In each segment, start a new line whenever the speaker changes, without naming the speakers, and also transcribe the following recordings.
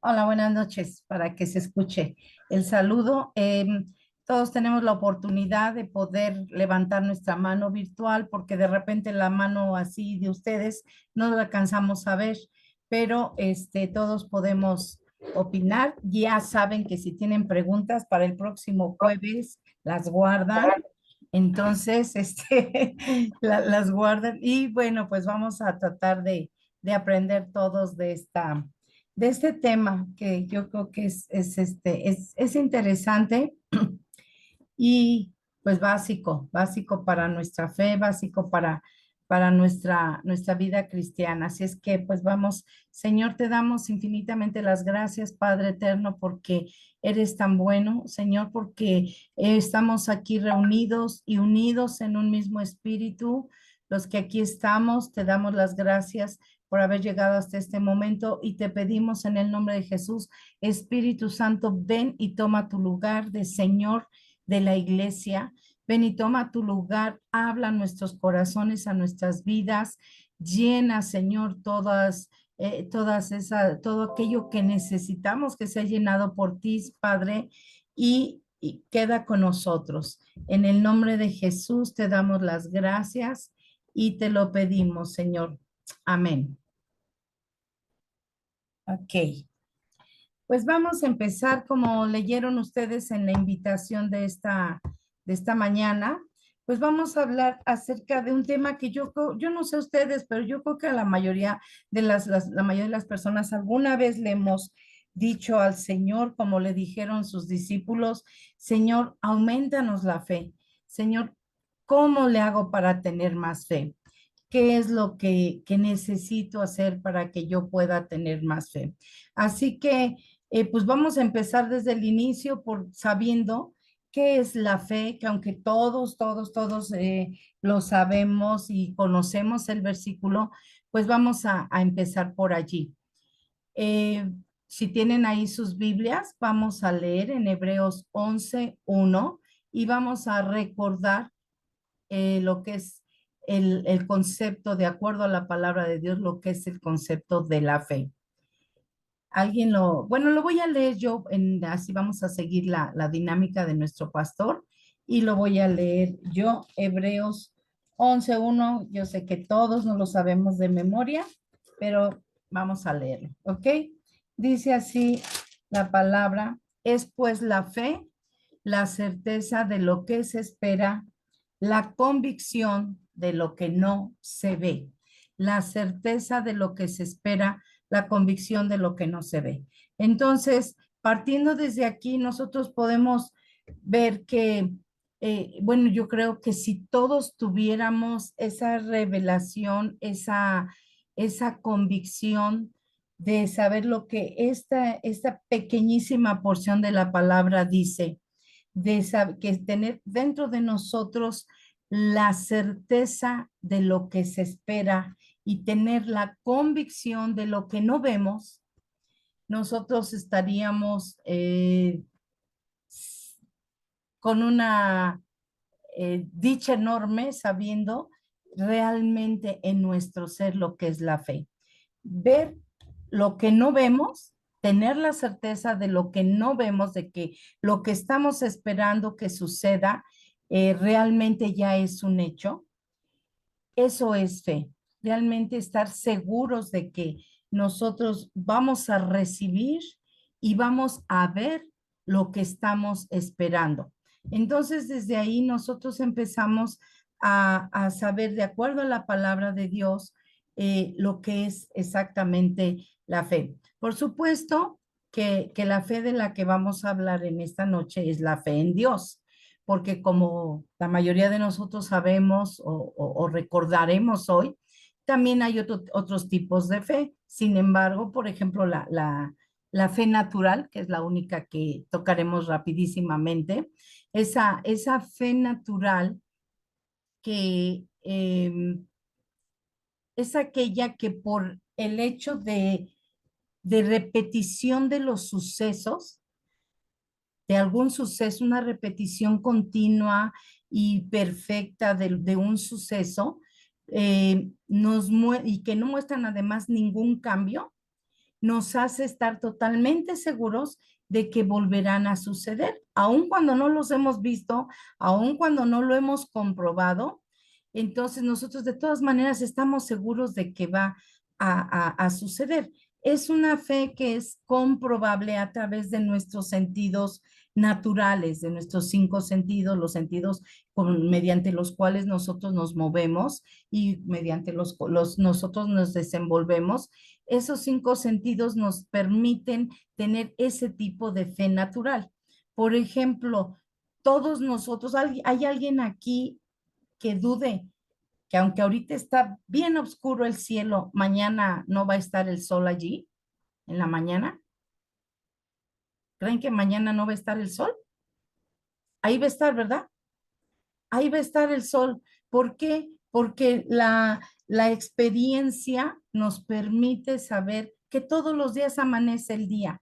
Hola, buenas noches, para que se escuche el saludo. Todos tenemos la oportunidad de poder levantar nuestra mano virtual porque de repente la mano así de ustedes no la alcanzamos a ver, pero todos podemos opinar. Ya saben que si tienen preguntas para el próximo jueves, las guardan. Entonces, las guardan y bueno, pues vamos a tratar de aprender todos de este tema que yo creo que es interesante y pues básico para nuestra fe, básico para nuestra vida cristiana. Así es que pues vamos, Señor, te damos infinitamente las gracias, Padre eterno, porque eres tan bueno, Señor, porque estamos aquí reunidos y unidos en un mismo espíritu. Los que aquí estamos, te damos las gracias por haber llegado hasta este momento y te pedimos en el nombre de Jesús, Espíritu Santo, ven y toma tu lugar de Señor de la iglesia. Ven y toma tu lugar, habla a nuestros corazones, a nuestras vidas, llena, Señor, todo aquello que necesitamos que sea llenado por ti, Padre, y queda con nosotros. En el nombre de Jesús te damos las gracias y te lo pedimos, Señor. Amén. Ok. Pues vamos a empezar como leyeron ustedes en la invitación de esta mañana, pues vamos a hablar acerca de un tema que yo no sé ustedes, pero yo creo que a la mayoría de la mayoría de las personas alguna vez le hemos dicho al Señor, como le dijeron sus discípulos, Señor, aumentanos la fe. Señor, ¿cómo le hago para tener más fe? ¿Qué es lo que necesito hacer para que yo pueda tener más fe? Así que, pues vamos a empezar desde el inicio por sabiendo qué es la fe, que aunque todos lo sabemos y conocemos el versículo, pues vamos a empezar por allí. Eh, si tienen ahí sus Biblias, vamos a leer en Hebreos 11:1 y vamos a recordar lo que es el concepto, de acuerdo a la palabra de Dios, lo que es el concepto de la fe. Bueno, lo voy a leer yo, así vamos a seguir la dinámica de nuestro pastor y lo voy a leer yo, Hebreos 11:1. Yo sé que todos no lo sabemos de memoria, pero vamos a leerlo, ¿ok? Dice así la palabra, es pues la fe, la certeza de lo que se espera, la convicción de lo que no se ve, la certeza de lo que se espera, la convicción de lo que no se ve. Entonces, partiendo desde aquí, nosotros podemos ver que, bueno, yo creo que si todos tuviéramos esa revelación, esa convicción de saber lo que esta pequeñísima porción de la palabra dice, que tener dentro de nosotros la certeza de lo que se espera y tener la convicción de lo que no vemos, nosotros estaríamos con una dicha enorme sabiendo realmente en nuestro ser lo que es la fe. Ver lo que no vemos, tener la certeza de lo que no vemos, de que lo que estamos esperando que suceda realmente ya es un hecho. Eso es fe, realmente estar seguros de que nosotros vamos a recibir y vamos a ver lo que estamos esperando. Entonces, desde ahí nosotros empezamos a saber, de acuerdo a la palabra de Dios, lo que es exactamente la fe. Por supuesto que la fe de la que vamos a hablar en esta noche es la fe en Dios, porque como la mayoría de nosotros sabemos o recordaremos hoy, también hay otros tipos de fe. Sin embargo, por ejemplo, la fe natural, que es la única que tocaremos rapidísimamente, esa fe natural que es aquella que por el hecho de repetición de los sucesos, de algún suceso, una repetición continua y perfecta de un suceso, y que no muestran además ningún cambio, nos hace estar totalmente seguros de que volverán a suceder, aun cuando no los hemos visto, aun cuando no lo hemos comprobado. Entonces nosotros de todas maneras estamos seguros de que va a suceder. Es una fe que es comprobable a través de nuestros sentidos naturales, de nuestros 5 sentidos, los sentidos mediante los cuales nosotros nos movemos y mediante nosotros nos desenvolvemos. Esos 5 sentidos nos permiten tener ese tipo de fe natural. Por ejemplo, todos nosotros, ¿hay alguien aquí que dude que aunque ahorita está bien oscuro el cielo, mañana no va a estar el sol allí en la mañana? ¿Creen que mañana no va a estar el sol? Ahí va a estar, ¿verdad? Ahí va a estar el sol. ¿Por qué? Porque la experiencia nos permite saber que todos los días amanece el día.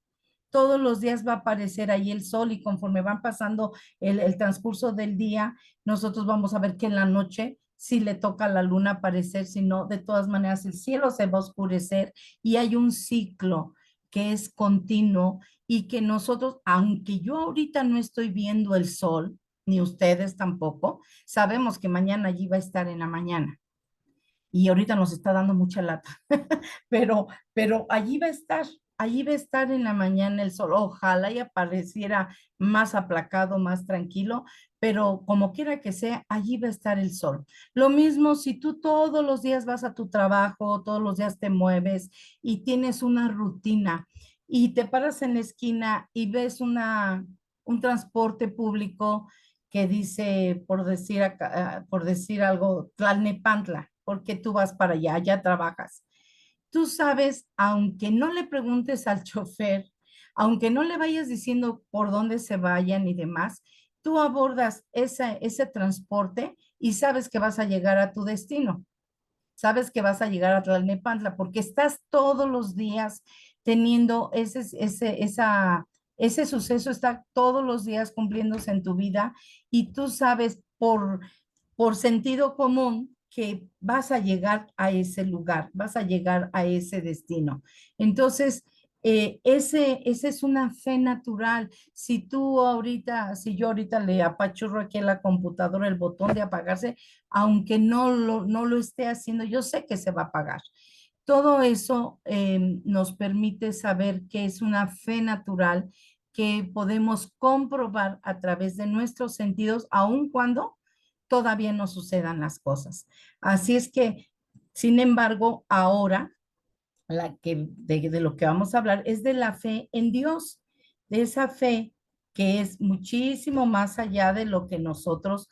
Todos los días va a aparecer ahí el sol y conforme van pasando el transcurso del día, nosotros vamos a ver que en la noche, si le toca a la luna aparecer, si no, de todas maneras el cielo se va a oscurecer y hay un ciclo que es continuo y que nosotros, aunque yo ahorita no estoy viendo el sol, ni ustedes tampoco, sabemos que mañana allí va a estar en la mañana. Y ahorita nos está dando mucha lata, pero, pero allí va a estar en la mañana el sol. Ojalá y apareciera más aplacado, más tranquilo, pero como quiera que sea, allí va a estar el sol. Lo mismo si tú todos los días vas a tu trabajo, todos los días te mueves y tienes una rutina y te paras en la esquina y ves un transporte público que dice, por decir algo, Tlalnepantla, porque tú vas para allá, ya trabajas. Tú sabes, aunque no le preguntes al chofer, aunque no le vayas diciendo por dónde se vayan y demás, tú abordas ese transporte y sabes que vas a llegar a tu destino. Sabes que vas a llegar a Tlalnepantla porque estás todos los días teniendo ese suceso, está todos los días cumpliéndose en tu vida y tú sabes por sentido común que vas a llegar a ese lugar, vas a llegar a ese destino. Entonces, ese es una fe natural. Si yo ahorita le apachurro aquí en la computadora el botón de apagarse, aunque no lo esté haciendo, yo sé que se va a apagar. Todo eso nos permite saber que es una fe natural que podemos comprobar a través de nuestros sentidos, aun cuando todavía no sucedan las cosas. Así es que, sin embargo, ahora de lo que vamos a hablar es de la fe en Dios, de esa fe que es muchísimo más allá de lo que nosotros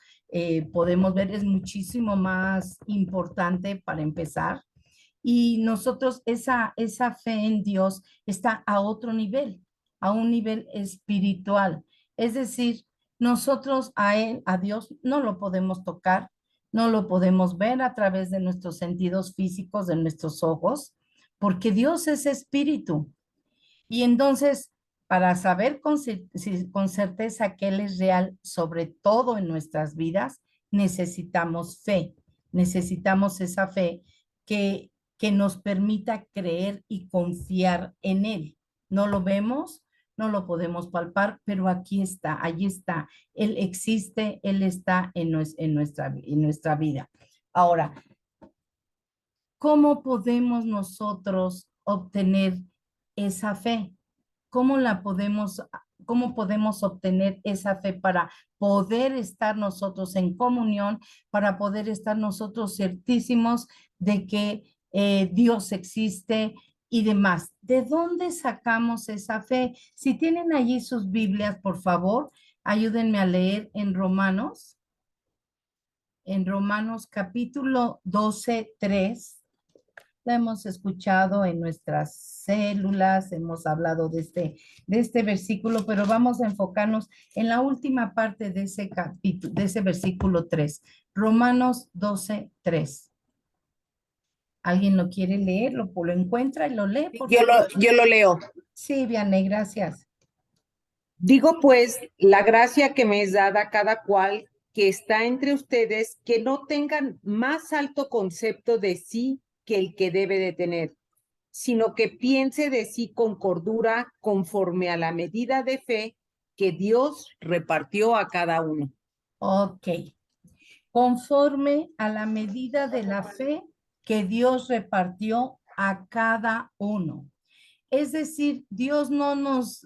podemos ver, es muchísimo más importante para empezar. Y nosotros, esa fe en Dios está a otro nivel, a un nivel espiritual. Es decir, nosotros a Él, a Dios, no lo podemos tocar, no lo podemos ver a través de nuestros sentidos físicos, de nuestros ojos, porque Dios es espíritu. Y entonces, para saber con certeza que Él es real, sobre todo en nuestras vidas, necesitamos fe, necesitamos esa fe que nos permita creer y confiar en Él. No lo vemos, no lo podemos palpar, pero aquí está, allí está. Él existe, Él está en nuestra vida. Ahora, ¿cómo podemos nosotros obtener esa fe? ¿Cómo cómo podemos obtener esa fe para poder estar nosotros en comunión, para poder estar nosotros certísimos de que Dios existe y demás? ¿De dónde sacamos esa fe? Si tienen allí sus Biblias, por favor, ayúdenme a leer en Romanos capítulo 12:3. La hemos escuchado en nuestras células, hemos hablado de este versículo, pero vamos a enfocarnos en la última parte de ese capítulo, de ese versículo 3, Romanos 12:3. ¿Alguien lo quiere leer? ¿Lo encuentra y lo lee, por favor?
Yo lo leo.
Sí, Vianney, gracias.
Digo pues, la gracia que me es dada a cada cual que está entre ustedes, que no tengan más alto concepto de sí que el que debe de tener, sino que piense de sí con cordura conforme a la medida de fe que Dios repartió a cada uno.
Ok. Conforme a la medida de la fe que Dios repartió a cada uno. Es decir, Dios no nos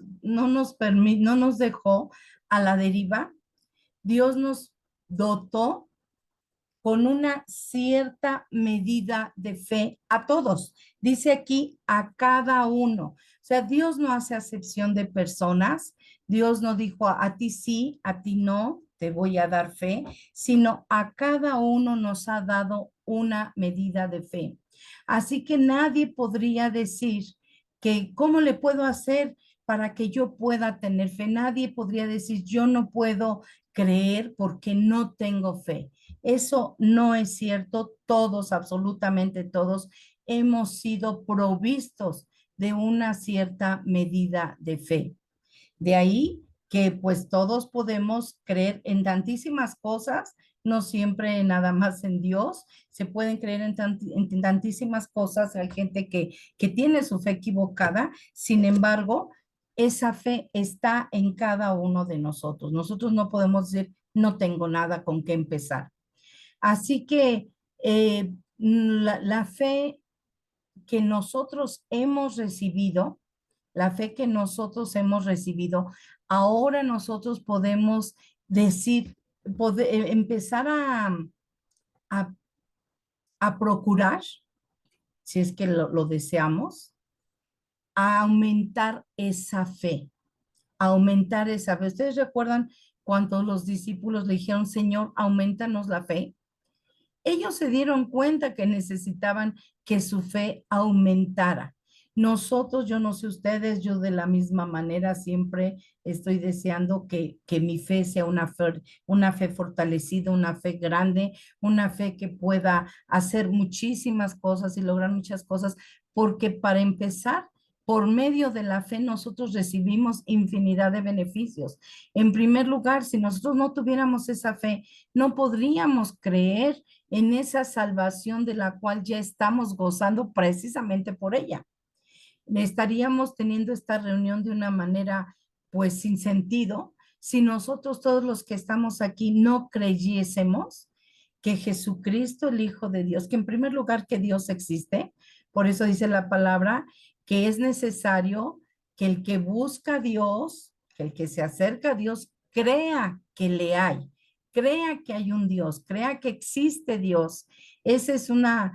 dejó a la deriva. Dios nos dotó con una cierta medida de fe a todos. Dice aquí a cada uno. O sea, Dios no hace acepción de personas. Dios no dijo a ti sí, a ti no, te voy a dar fe, sino a cada uno nos ha dado una medida de fe. Así que nadie podría decir que cómo le puedo hacer para que yo pueda tener fe. Nadie podría decir yo no puedo creer porque no tengo fe. Eso no es cierto. Todos, absolutamente todos, hemos sido provistos de una cierta medida de fe. De ahí que pues todos podemos creer en tantísimas cosas, no siempre nada más en Dios, se pueden creer en tantísimas cosas, hay gente que tiene su fe equivocada, sin embargo, esa fe está en cada uno de nosotros. Nosotros no podemos decir, no tengo nada con qué empezar. Así que la fe que nosotros hemos recibido, la fe que nosotros hemos recibido, ahora nosotros podemos decir, empezar a, a procurar, si es que lo deseamos, a aumentar esa fe, aumentar esa fe. ¿Ustedes recuerdan cuando los discípulos le dijeron, Señor, aumentanos la fe? Ellos se dieron cuenta que necesitaban que su fe aumentara. Nosotros, yo no sé ustedes, yo de la misma manera siempre estoy deseando que mi fe sea una fe fortalecida, una fe grande, una fe que pueda hacer muchísimas cosas y lograr muchas cosas, porque para empezar, por medio de la fe nosotros recibimos infinidad de beneficios. En primer lugar, si nosotros no tuviéramos esa fe, no podríamos creer en esa salvación de la cual ya estamos gozando precisamente por ella. Estaríamos teniendo esta reunión de una manera pues sin sentido si nosotros todos los que estamos aquí no creyésemos que Jesucristo, el Hijo de Dios, que en primer lugar que Dios existe, por eso dice la palabra que es necesario que el que busca a Dios, que el que se acerca a Dios, crea que le hay, crea que hay un Dios, crea que existe Dios. Esa es una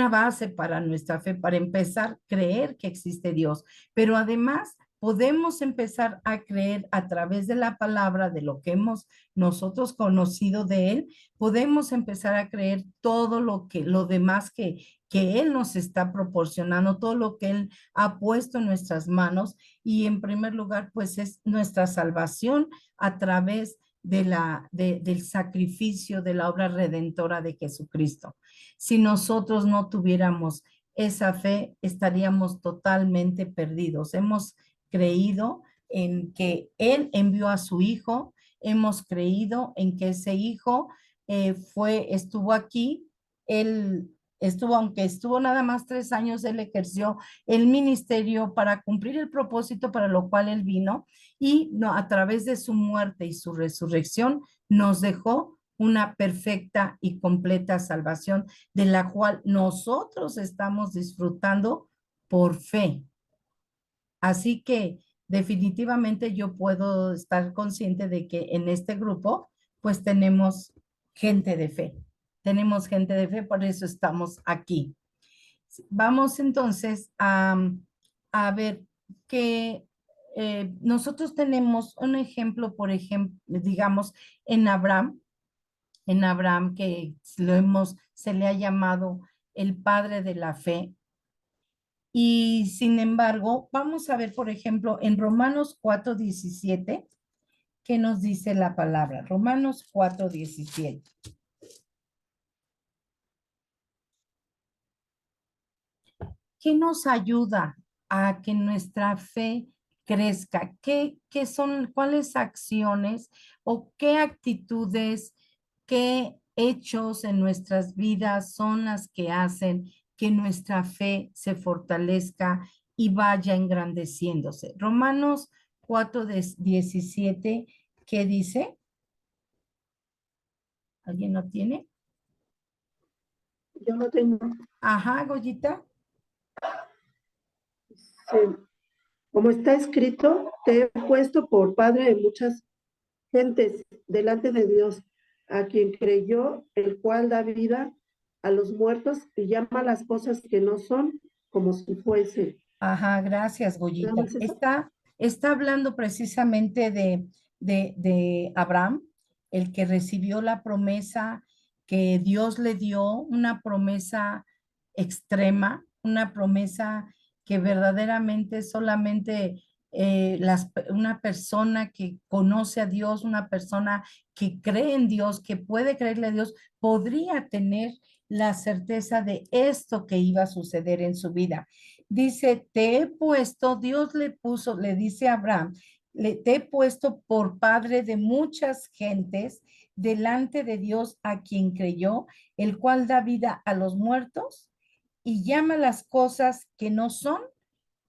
base para nuestra fe, para empezar, creer que existe Dios. Pero además podemos empezar a creer a través de la palabra, de lo que hemos nosotros conocido de Él, podemos empezar a creer todo lo demás que Él nos está proporcionando, todo lo que Él ha puesto en nuestras manos. Y en primer lugar, pues es nuestra salvación a través del sacrificio de la obra redentora de Jesucristo. Si nosotros no tuviéramos esa fe, estaríamos totalmente perdidos. Hemos creído en que Él envió a su Hijo, hemos creído en que ese Hijo estuvo aquí, Él estuvo, aunque estuvo nada más 3 años, Él ejerció el ministerio para cumplir el propósito para lo cual Él vino y no, a través de su muerte y su resurrección nos dejó una perfecta y completa salvación de la cual nosotros estamos disfrutando por fe. Así que definitivamente yo puedo estar consciente de que en este grupo pues tenemos gente de fe. Tenemos gente de fe, por eso estamos aquí. Vamos entonces a ver que nosotros tenemos un ejemplo, por ejemplo, digamos, en Abraham que se le ha llamado el padre de la fe. Y sin embargo, vamos a ver, por ejemplo, en Romanos 4:17, ¿qué nos dice la palabra? Romanos 4:17. ¿Qué nos ayuda a que nuestra fe crezca? ¿Cuáles acciones o qué actitudes, qué hechos en nuestras vidas son las que hacen que nuestra fe se fortalezca y vaya engrandeciéndose. Romanos 4:17, ¿qué dice? ¿Alguien lo tiene?
Yo no tengo.
Ajá, Goyita.
Sí. Como está escrito, te he puesto por padre de muchas gentes delante de Dios, a quien creyó, el cual da vida a los muertos y llama las cosas que no son como si fuese.
Ajá, gracias,
¿Nada
Goyita.
más eso?
Está hablando precisamente de Abraham, el que recibió la promesa que Dios le dio, una promesa extrema, una promesa que verdaderamente solamente una persona que conoce a Dios, una persona que cree en Dios, que puede creerle a Dios, podría tener la certeza de esto que iba a suceder en su vida. Dice, te he puesto, Dios le puso, le dice a Abraham, te he puesto por padre de muchas gentes delante de Dios a quien creyó, el cual da vida a los muertos y llama las cosas que no son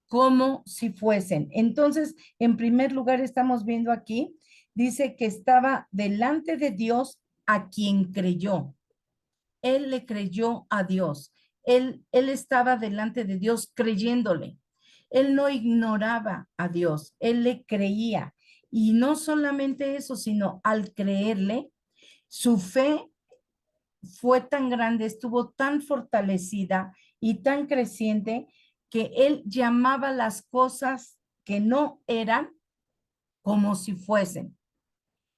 como si fuesen. Entonces, en primer lugar, estamos viendo aquí, dice que estaba delante de Dios a quien creyó. Él le creyó a Dios. Él estaba delante de Dios creyéndole. Él no ignoraba a Dios, él le creía. Y no solamente eso, sino al creerle, su fe fue tan grande, estuvo tan fortalecida y tan creciente que él llamaba las cosas que no eran como si fuesen,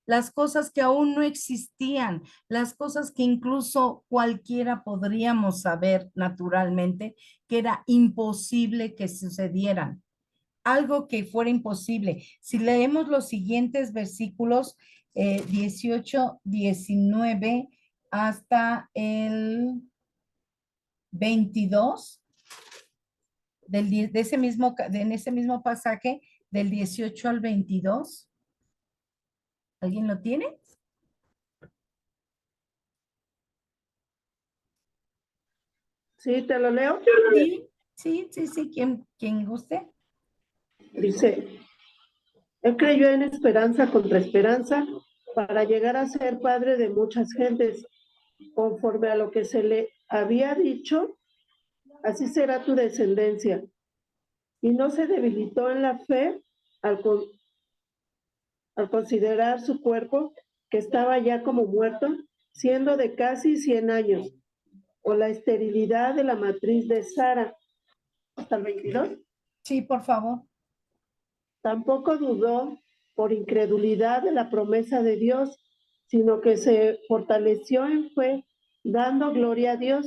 las cosas que aún no existían, las cosas que incluso cualquiera podríamos saber naturalmente que era imposible que sucedieran, algo que fuera imposible. Si leemos los siguientes versículos, 18, 19 hasta el 22, en ese mismo pasaje, del 18 al 22, ¿alguien lo tiene?
Sí, te lo leo.
Sí, quien guste.
Dice, él creyó en esperanza contra esperanza para llegar a ser padre de muchas gentes, conforme a lo que se le había dicho, así será tu descendencia. Y no se debilitó en la fe al, al considerar su cuerpo, que estaba ya como muerto, siendo de casi 100 años, o la esterilidad de la matriz de Sara. Hasta el 22.
Sí, por favor.
Tampoco dudó por incredulidad de la promesa de Dios, sino que se fortaleció en fe, dando gloria a Dios,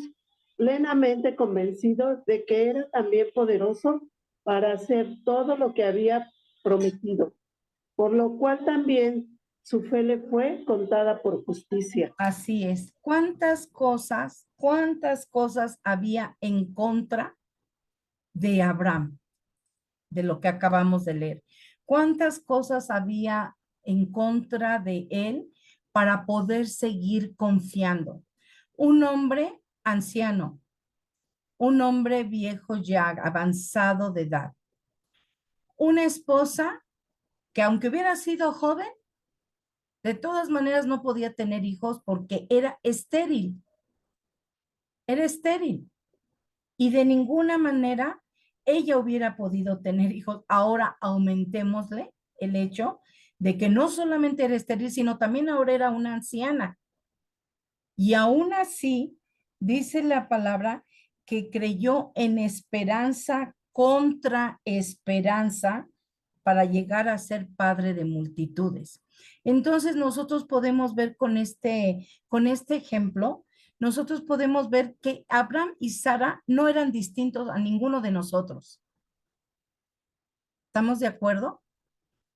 plenamente convencido de que era también poderoso para hacer todo lo que había prometido, por lo cual también su fe le fue contada por justicia.
Así es. ¿Cuántas cosas había en contra de Abraham, de lo que acabamos de leer? ¿Cuántas cosas había en contra de él para poder seguir confiando? Un hombre anciano, un hombre viejo ya, avanzado de edad, una esposa que aunque hubiera sido joven, de todas maneras no podía tener hijos porque era estéril, y de ninguna manera ella hubiera podido tener hijos. Ahora aumentémosle el hecho de que no solamente era estéril, sino también ahora era una anciana. Y aún así, dice la palabra que creyó en esperanza contra esperanza para llegar a ser padre de multitudes. Entonces nosotros podemos ver con este ejemplo, nosotros podemos ver que Abraham y Sara no eran distintos a ninguno de nosotros. ¿Estamos de acuerdo?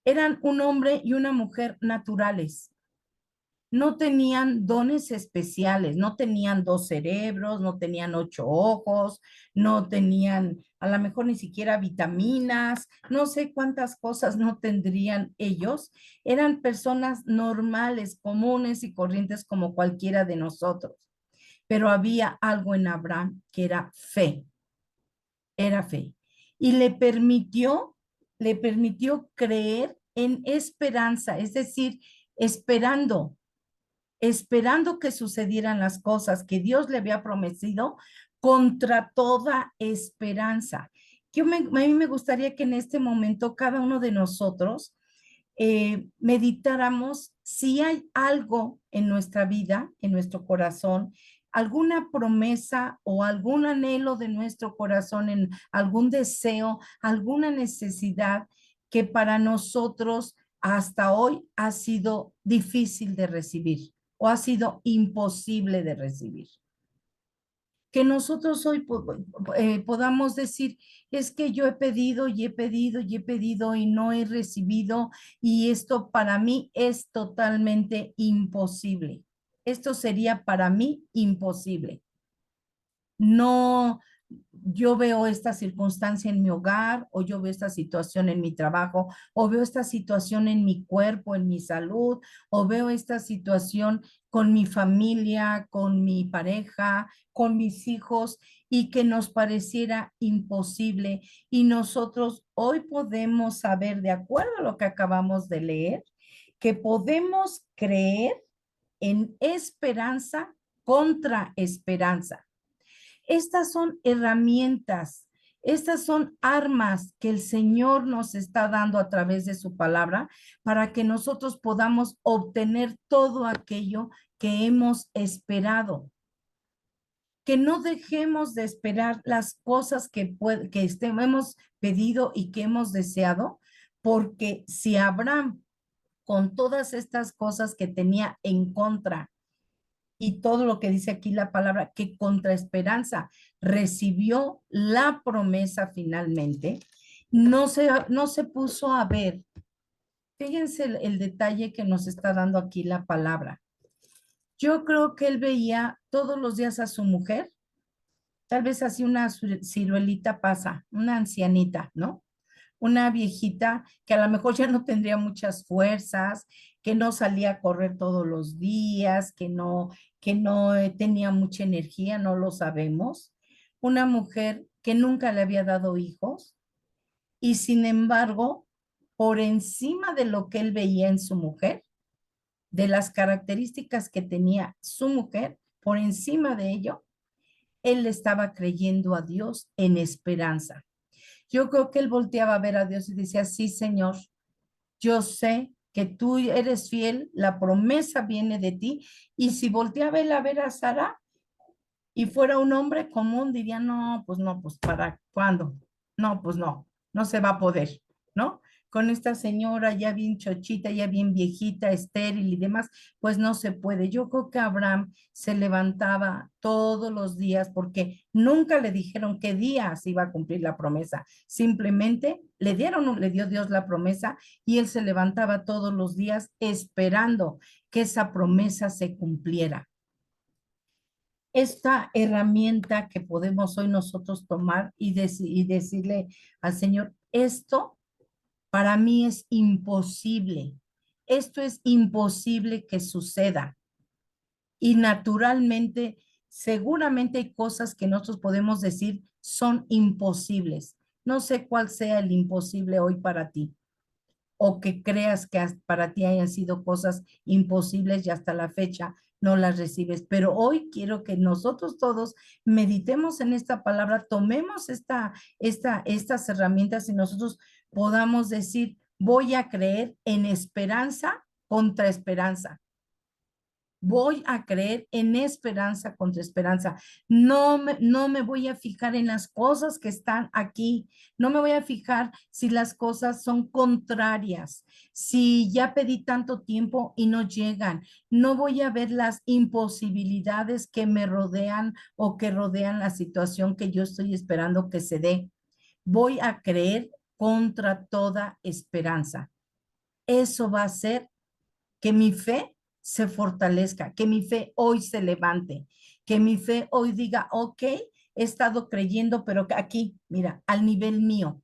Eran un hombre y una mujer naturales. No tenían dones especiales, no tenían 2 cerebros, no tenían 8 ojos, no tenían a lo mejor ni siquiera vitaminas, no sé cuántas cosas no tendrían ellos. Eran personas normales, comunes y corrientes como cualquiera de nosotros. pero había algo en Abraham que era fe, y le permitió creer en esperanza, es decir, esperando que sucedieran las cosas que Dios le había prometido contra toda esperanza. A mí me gustaría que en este momento cada uno de nosotros meditáramos si hay algo en nuestra vida, en nuestro corazón, alguna promesa o algún anhelo de nuestro corazón, en algún deseo, alguna necesidad que para nosotros hasta hoy ha sido difícil de recibir o ha sido imposible de recibir. Que nosotros hoy podamos decir, es que yo he pedido y he pedido y he pedido y no he recibido, y esto para mí es totalmente imposible. Esto sería para mí imposible. No, yo veo esta circunstancia en mi hogar, o yo veo esta situación en mi trabajo, o veo esta situación en mi cuerpo, en mi salud, o veo esta situación con mi familia, con mi pareja, con mis hijos, y que nos pareciera imposible. Y nosotros hoy podemos saber, de acuerdo a lo que acabamos de leer, que podemos creer en esperanza contra esperanza. Estas son herramientas, estas son armas que el Señor nos está dando a través de su palabra para que nosotros podamos obtener todo aquello que hemos esperado. Que no dejemos de esperar las cosas que hemos pedido y que hemos deseado, porque si Abraham, con todas estas cosas que tenía en contra, y todo lo que dice aquí la palabra, que contra esperanza recibió la promesa finalmente, no se puso a ver. Fíjense el detalle que nos está dando aquí la palabra. Yo creo que él veía todos los días a su mujer, tal vez así una ciruelita pasa, una ancianita, ¿no? Una viejita que a lo mejor ya no tendría muchas fuerzas, que no salía a correr todos los días, que no tenía mucha energía, no lo sabemos. Una mujer que nunca le había dado hijos, y sin embargo, por encima de lo que él veía en su mujer, de las características que tenía su mujer, por encima de ello, él le estaba creyendo a Dios en esperanza. Yo creo que él volteaba a ver a Dios y decía, sí, Señor, yo sé que tú eres fiel, la promesa viene de ti. Y si volteaba él a ver a Sara y fuera un hombre común, diría, no, pues ¿para cuándo? No, pues no se va a poder, ¿no? Con esta señora ya bien chochita, ya bien viejita, estéril y demás, pues no se puede. Yo creo que Abraham se levantaba todos los días porque nunca le dijeron qué día se iba a cumplir la promesa. Simplemente le dio Dios la promesa, y él se levantaba todos los días esperando que esa promesa se cumpliera. Esta herramienta que podemos hoy nosotros tomar y decirle al Señor, esto para mí es imposible. Esto es imposible que suceda. Y naturalmente, seguramente hay cosas que nosotros podemos decir son imposibles. No sé cuál sea el imposible hoy para ti, o que creas que para ti hayan sido cosas imposibles y hasta la fecha no las recibes. Pero hoy quiero que nosotros todos meditemos en esta palabra, tomemos estas herramientas y nosotros podamos decir, voy a creer en esperanza contra esperanza. Voy a creer en esperanza contra esperanza. No me voy a fijar en las cosas que están aquí. No me voy a fijar si las cosas son contrarias, si ya pedí tanto tiempo y no llegan. No voy a ver las imposibilidades que me rodean o que rodean la situación que yo estoy esperando que se dé. Voy a creer contra toda esperanza. Eso va a hacer que mi fe se fortalezca, que mi fe hoy se levante, que mi fe hoy diga, ok, he estado creyendo, pero aquí, mira, al nivel mío,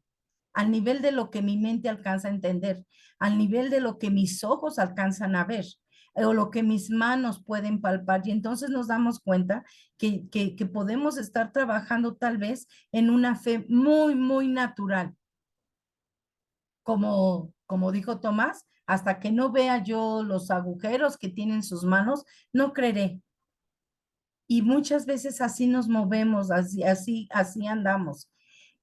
al nivel de lo que mi mente alcanza a entender, al nivel de lo que mis ojos alcanzan a ver, o lo que mis manos pueden palpar. Y entonces nos damos cuenta que podemos estar trabajando tal vez en una fe muy, muy natural. Como dijo Tomás, hasta que no vea yo los agujeros que tienen sus manos, no creeré. Y muchas veces así nos movemos, así andamos.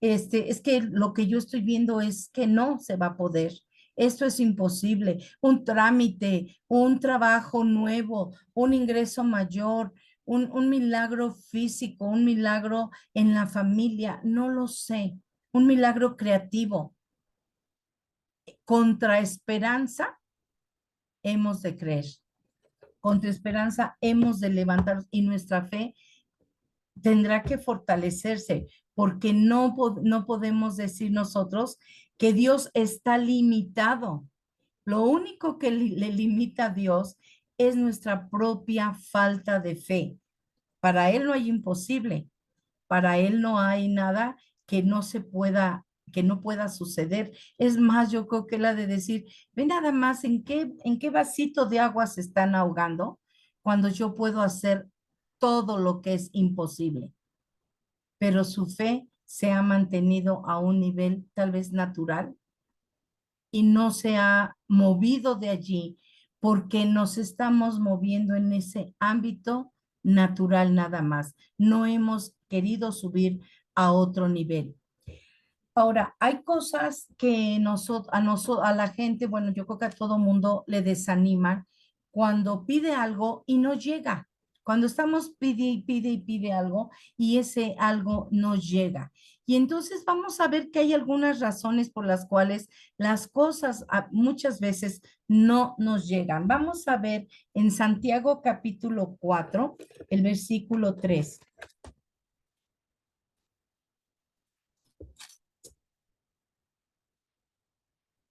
Es que lo que yo estoy viendo es que no se va a poder. Esto es imposible. Un trámite, un trabajo nuevo, un ingreso mayor, un milagro físico, un milagro en la familia, no lo sé. Un milagro creativo. Contra esperanza hemos de creer. Contra esperanza hemos de levantarnos y nuestra fe tendrá que fortalecerse porque no podemos decir nosotros que Dios está limitado. Lo único que le limita a Dios es nuestra propia falta de fe. Para Él no hay imposible. Para Él no hay nada que no se pueda, que no pueda suceder. Es más, yo creo que la de decir, ve nada más en qué vasito de agua se están ahogando cuando yo puedo hacer todo lo que es imposible. Pero su fe se ha mantenido a un nivel tal vez natural y no se ha movido de allí porque nos estamos moviendo en ese ámbito natural nada más. No hemos querido subir a otro nivel. Ahora, hay cosas que a la gente, bueno, yo creo que a todo mundo le desaniman cuando pide algo y no llega. Cuando estamos pide y pide y pide algo y ese algo no llega. Y entonces vamos a ver que hay algunas razones por las cuales las cosas muchas veces no nos llegan. Vamos a ver en Santiago capítulo 4, el versículo 3.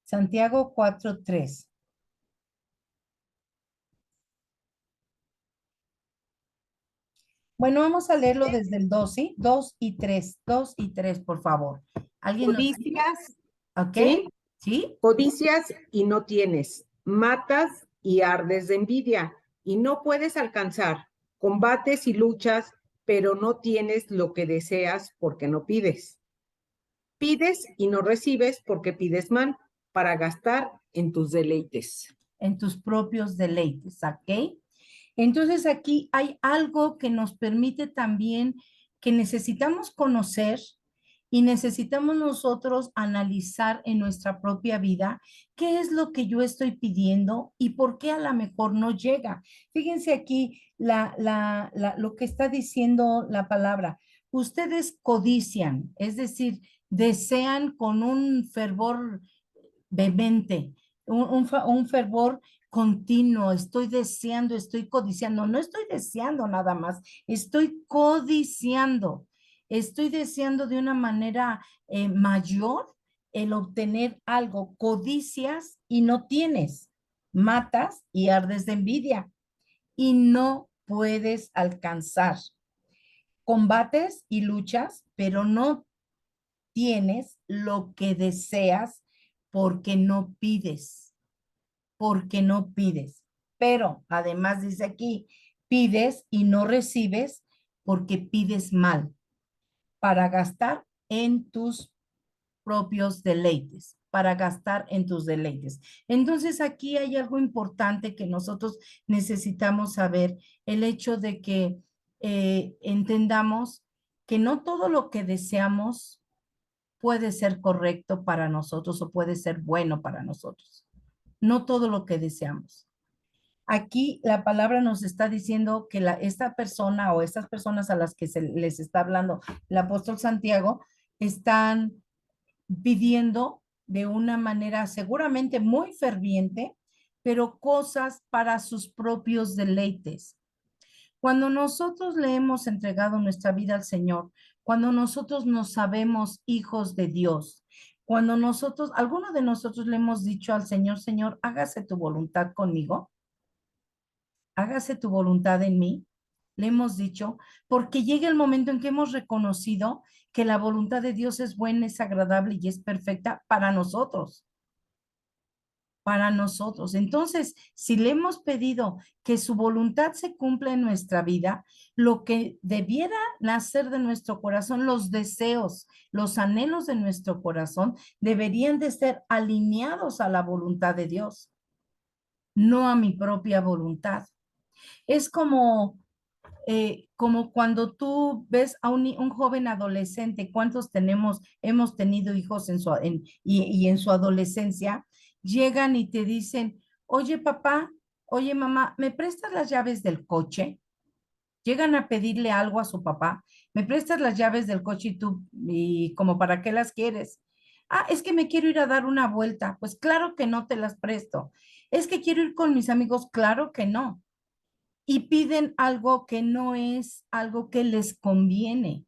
Santiago 4:3. Bueno, vamos a leerlo desde el 2, ¿sí? 2 y 3, 2 y 3, por favor. ¿Alguien nos...
Codicias,
¿Ok?
¿sí?
¿Sí?
Codicias y no tienes, matas y ardes de envidia y no puedes alcanzar, combates y luchas, pero no tienes lo que deseas porque no pides. Pides y no recibes porque pides mal para gastar en tus deleites.
En tus propios deleites, ¿ok? Entonces aquí hay algo que nos permite también que necesitamos conocer y necesitamos nosotros analizar en nuestra propia vida qué es lo que yo estoy pidiendo y por qué a lo mejor no llega. Fíjense aquí lo que está diciendo la palabra. Ustedes codician, es decir, desean con un fervor vehemente, un fervor continuo, estoy deseando, estoy codiciando, no estoy deseando nada más, estoy deseando de una manera mayor el obtener algo, codicias y no tienes, matas y ardes de envidia y no puedes alcanzar. Combates y luchas, pero no tienes lo que deseas porque no pides, porque no pides. Pero además dice aquí, pides y no recibes porque pides mal para gastar en tus propios deleites, para gastar en tus deleites. Entonces aquí hay algo importante que nosotros necesitamos saber, el hecho de que entendamos que no todo lo que deseamos puede ser correcto para nosotros o puede ser bueno para nosotros. No todo lo que deseamos. Aquí la palabra nos está diciendo que esta persona o estas personas a las que se les está hablando el apóstol Santiago están pidiendo de una manera seguramente muy ferviente, pero cosas para sus propios deleites. Cuando nosotros le hemos entregado nuestra vida al Señor, cuando nosotros nos sabemos hijos de Dios, cuando nosotros, alguno de nosotros le hemos dicho al Señor, Señor, hágase tu voluntad conmigo, hágase tu voluntad en mí, le hemos dicho, porque llega el momento en que hemos reconocido que la voluntad de Dios es buena, es agradable y es perfecta para nosotros. para nosotros. Entonces, si le hemos pedido que su voluntad se cumpla en nuestra vida, lo que debiera nacer de nuestro corazón, los deseos, los anhelos de nuestro corazón, deberían de ser alineados a la voluntad de Dios, no a mi propia voluntad. Es como cuando tú ves a un joven adolescente, ¿cuántos hemos tenido hijos y en su adolescencia? Llegan y te dicen, oye papá, oye mamá, ¿me prestas las llaves del coche? Llegan a pedirle algo a su papá, ¿me prestas las llaves del coche y como para qué las quieres? Ah, es que me quiero ir a dar una vuelta. Pues claro que no te las presto. Es que quiero ir con mis amigos, claro que no, y piden algo que no es algo que les conviene,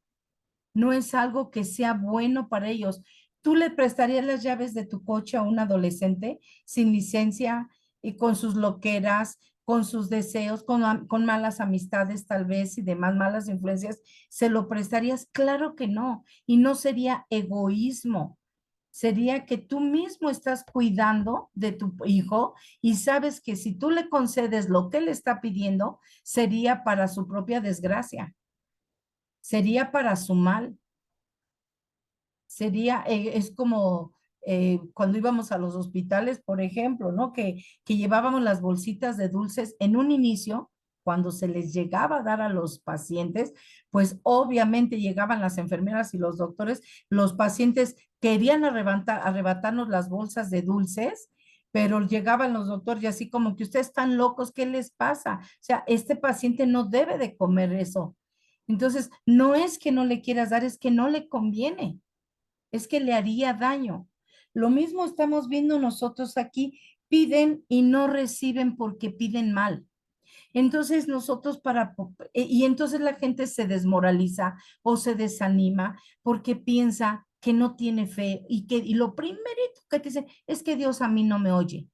no es algo que sea bueno para ellos. ¿Tú le prestarías las llaves de tu coche a un adolescente sin licencia y con sus loqueras, con sus deseos, con malas amistades tal vez y demás malas influencias? ¿Se lo prestarías? Claro que no. Y no sería egoísmo, sería que tú mismo estás cuidando de tu hijo y sabes que si tú le concedes lo que él está pidiendo, sería para su propia desgracia, sería para su mal, es como cuando íbamos a los hospitales, por ejemplo, ¿no? Que llevábamos las bolsitas de dulces en un inicio. Cuando se les llegaba a dar a los pacientes, pues obviamente llegaban las enfermeras y los doctores, los pacientes querían arrebatarnos las bolsas de dulces, pero llegaban los doctores y así como que ustedes están locos, ¿qué les pasa? O sea, este paciente no debe de comer eso. Entonces, no es que no le quieras dar, es que no le conviene, es que le haría daño. Lo mismo estamos viendo nosotros aquí, piden y no reciben porque piden mal. Entonces nosotros y entonces la gente se desmoraliza o se desanima porque piensa que no tiene fe y lo primerito que te dice es que Dios a mí no me oye,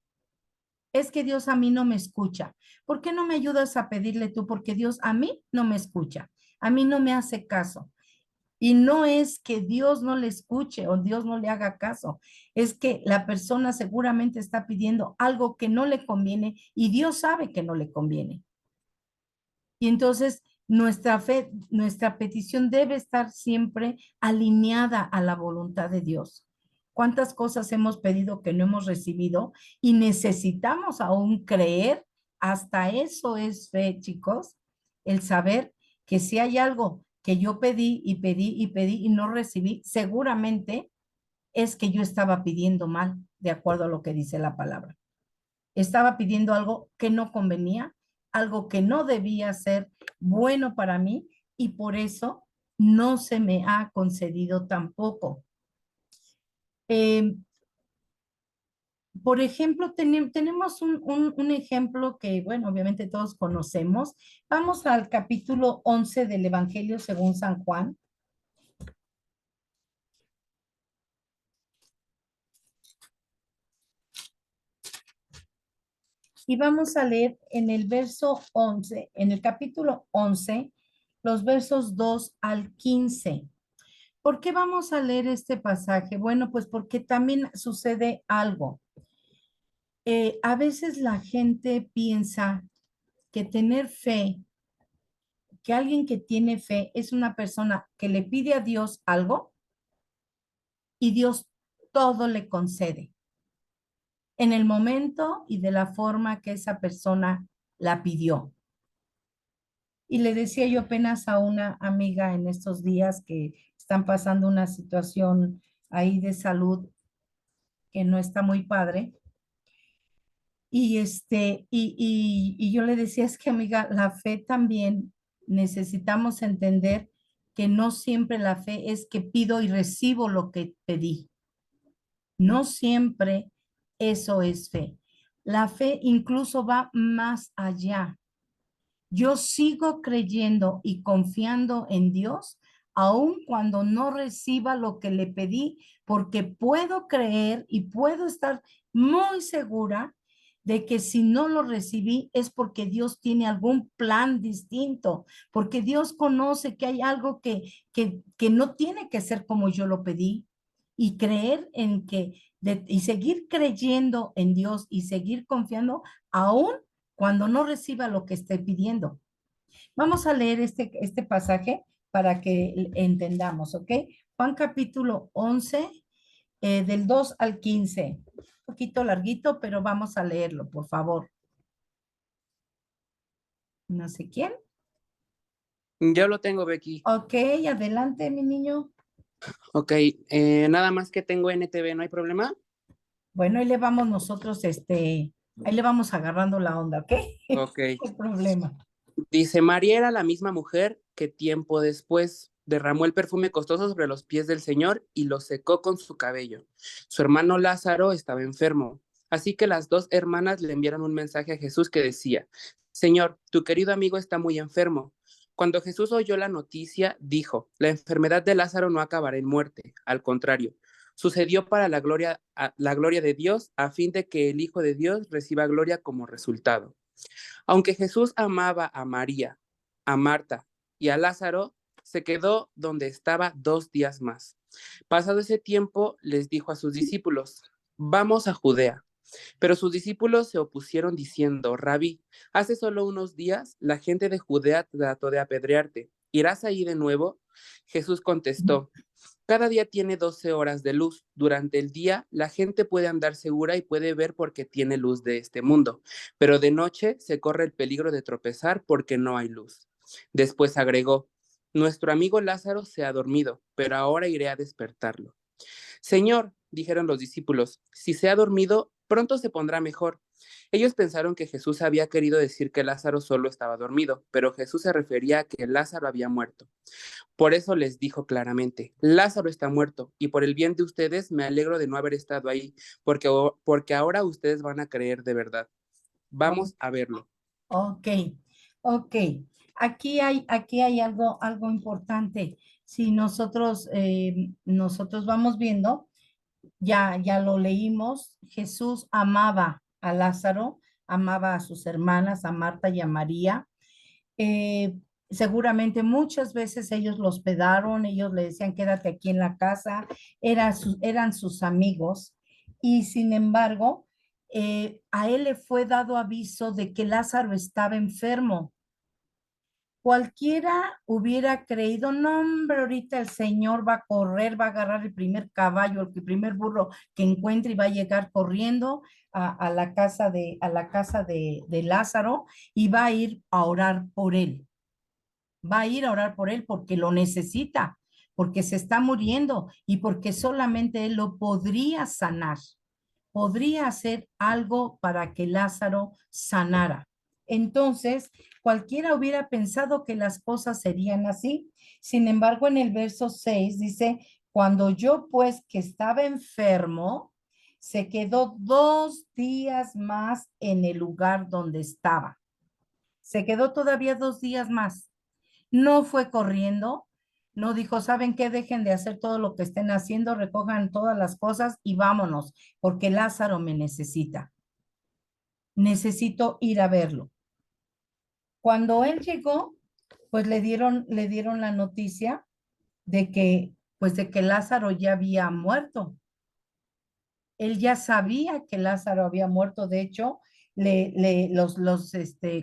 es que Dios a mí no me escucha. ¿Por qué no me ayudas a pedirle tú? Porque Dios a mí no me escucha, a mí no me hace caso. Y no es que Dios no le escuche o Dios no le haga caso, es que la persona seguramente está pidiendo algo que no le conviene y Dios sabe que no le conviene. Y entonces nuestra fe, nuestra petición debe estar siempre alineada a la voluntad de Dios. ¿Cuántas cosas hemos pedido que no hemos recibido y necesitamos aún creer? Hasta eso es fe, chicos, el saber que si hay algo que yo pedí y pedí y pedí y no recibí, seguramente es que yo estaba pidiendo mal, de acuerdo a lo que dice la palabra. Estaba pidiendo algo que no convenía, algo que no debía ser bueno para mí y por eso no se me ha concedido tampoco. Por ejemplo, tenemos un ejemplo que, bueno, obviamente todos conocemos. Vamos al capítulo 11 del Evangelio según San Juan. Y vamos a leer en el verso 11, en el capítulo 11, los versos 2 al 15. ¿Por qué vamos a leer este pasaje? Bueno, pues porque también sucede algo. A veces la gente piensa que tener fe, que alguien que tiene fe es una persona que le pide a Dios algo y Dios todo le concede en el momento y de la forma que esa persona la pidió. Y le decía yo apenas a una amiga en estos días que están pasando una situación ahí de salud que no está muy padre. Y yo le decía, es que amiga, la fe también necesitamos entender que no siempre la fe es que pido y recibo lo que pedí. No siempre eso es fe. La fe incluso va más allá. Yo sigo creyendo y confiando en Dios, aun cuando no reciba lo que le pedí, porque puedo creer y puedo estar muy segura de que si no lo recibí es porque Dios tiene algún plan distinto, porque Dios conoce que hay algo que no tiene que ser como yo lo pedí. y creer en que, y seguir creyendo en Dios y seguir confiando aún cuando no reciba lo que esté pidiendo. Vamos a leer este pasaje para que entendamos, ¿ok? Juan capítulo 11, del 2 al 15. Un poquito larguito, pero vamos a leerlo, por favor. No sé quién.
Yo lo tengo, Becky.
Ok, adelante, mi niño.
Ok, nada más que tengo NTV, ¿no hay problema?
Bueno, ahí le vamos nosotros, ahí le vamos agarrando la onda, ¿ok?
Ok.
No hay problema.
Dice, María era la misma mujer que tiempo después derramó el perfume costoso sobre los pies del Señor y lo secó con su cabello. Su hermano Lázaro estaba enfermo, así que las dos hermanas le enviaron un mensaje a Jesús que decía, Señor, tu querido amigo está muy enfermo. Cuando Jesús oyó la noticia, dijo, la enfermedad de Lázaro no acabará en muerte, al contrario, sucedió para la gloria de Dios a fin de que el Hijo de Dios reciba gloria como resultado. Aunque Jesús amaba a María, a Marta y a Lázaro, se quedó donde estaba 2 días más. Pasado ese tiempo, les dijo a sus discípulos, vamos a Judea. Pero sus discípulos se opusieron diciendo, Rabí, hace solo unos días la gente de Judea trató de apedrearte. ¿Irás ahí de nuevo? Jesús contestó, cada día tiene 12 horas de luz. Durante el día, la gente puede andar segura y puede ver porque tiene luz de este mundo, pero de noche se corre el peligro de tropezar porque no hay luz. Después agregó, nuestro amigo Lázaro se ha dormido, pero ahora iré a despertarlo. Señor, dijeron los discípulos, si se ha dormido, pronto se pondrá mejor. Ellos pensaron que Jesús había querido decir que Lázaro solo estaba dormido, pero Jesús se refería a que Lázaro había muerto. Por eso les dijo claramente, Lázaro está muerto, y por el bien de ustedes me alegro de no haber estado ahí, porque ahora ustedes van a creer de verdad. Vamos a verlo.
Ok, ok. Aquí hay algo importante. Si nosotros vamos viendo, ya lo leímos, Jesús amaba a Lázaro, amaba a sus hermanas, a Marta y a María. Eh, Seguramente muchas veces ellos lo hospedaron, ellos le decían quédate aquí en la casa, eran sus amigos y sin embargo, a él le fue dado aviso de que Lázaro estaba enfermo. Cualquiera hubiera creído, no, hombre, ahorita el Señor va a correr, va a agarrar el primer caballo, el primer burro que encuentre y va a llegar corriendo a la casa de Lázaro y va a ir a orar por él. Va a ir a orar por él porque lo necesita, porque se está muriendo y porque solamente él lo podría sanar. Podría hacer algo para que Lázaro sanara. Entonces, cualquiera hubiera pensado que las cosas serían así. Sin embargo, en el verso 6 dice, cuando yo pues que estaba enfermo, se quedó 2 días más en el lugar donde estaba. Se quedó todavía 2 días más. No fue corriendo, no dijo, ¿saben qué? Dejen de hacer todo lo que estén haciendo, recojan todas las cosas y vámonos, porque Lázaro me necesita. Necesito ir a verlo. Cuando él llegó, pues le dieron la noticia de que Lázaro ya había muerto. Él ya sabía que Lázaro había muerto. De hecho,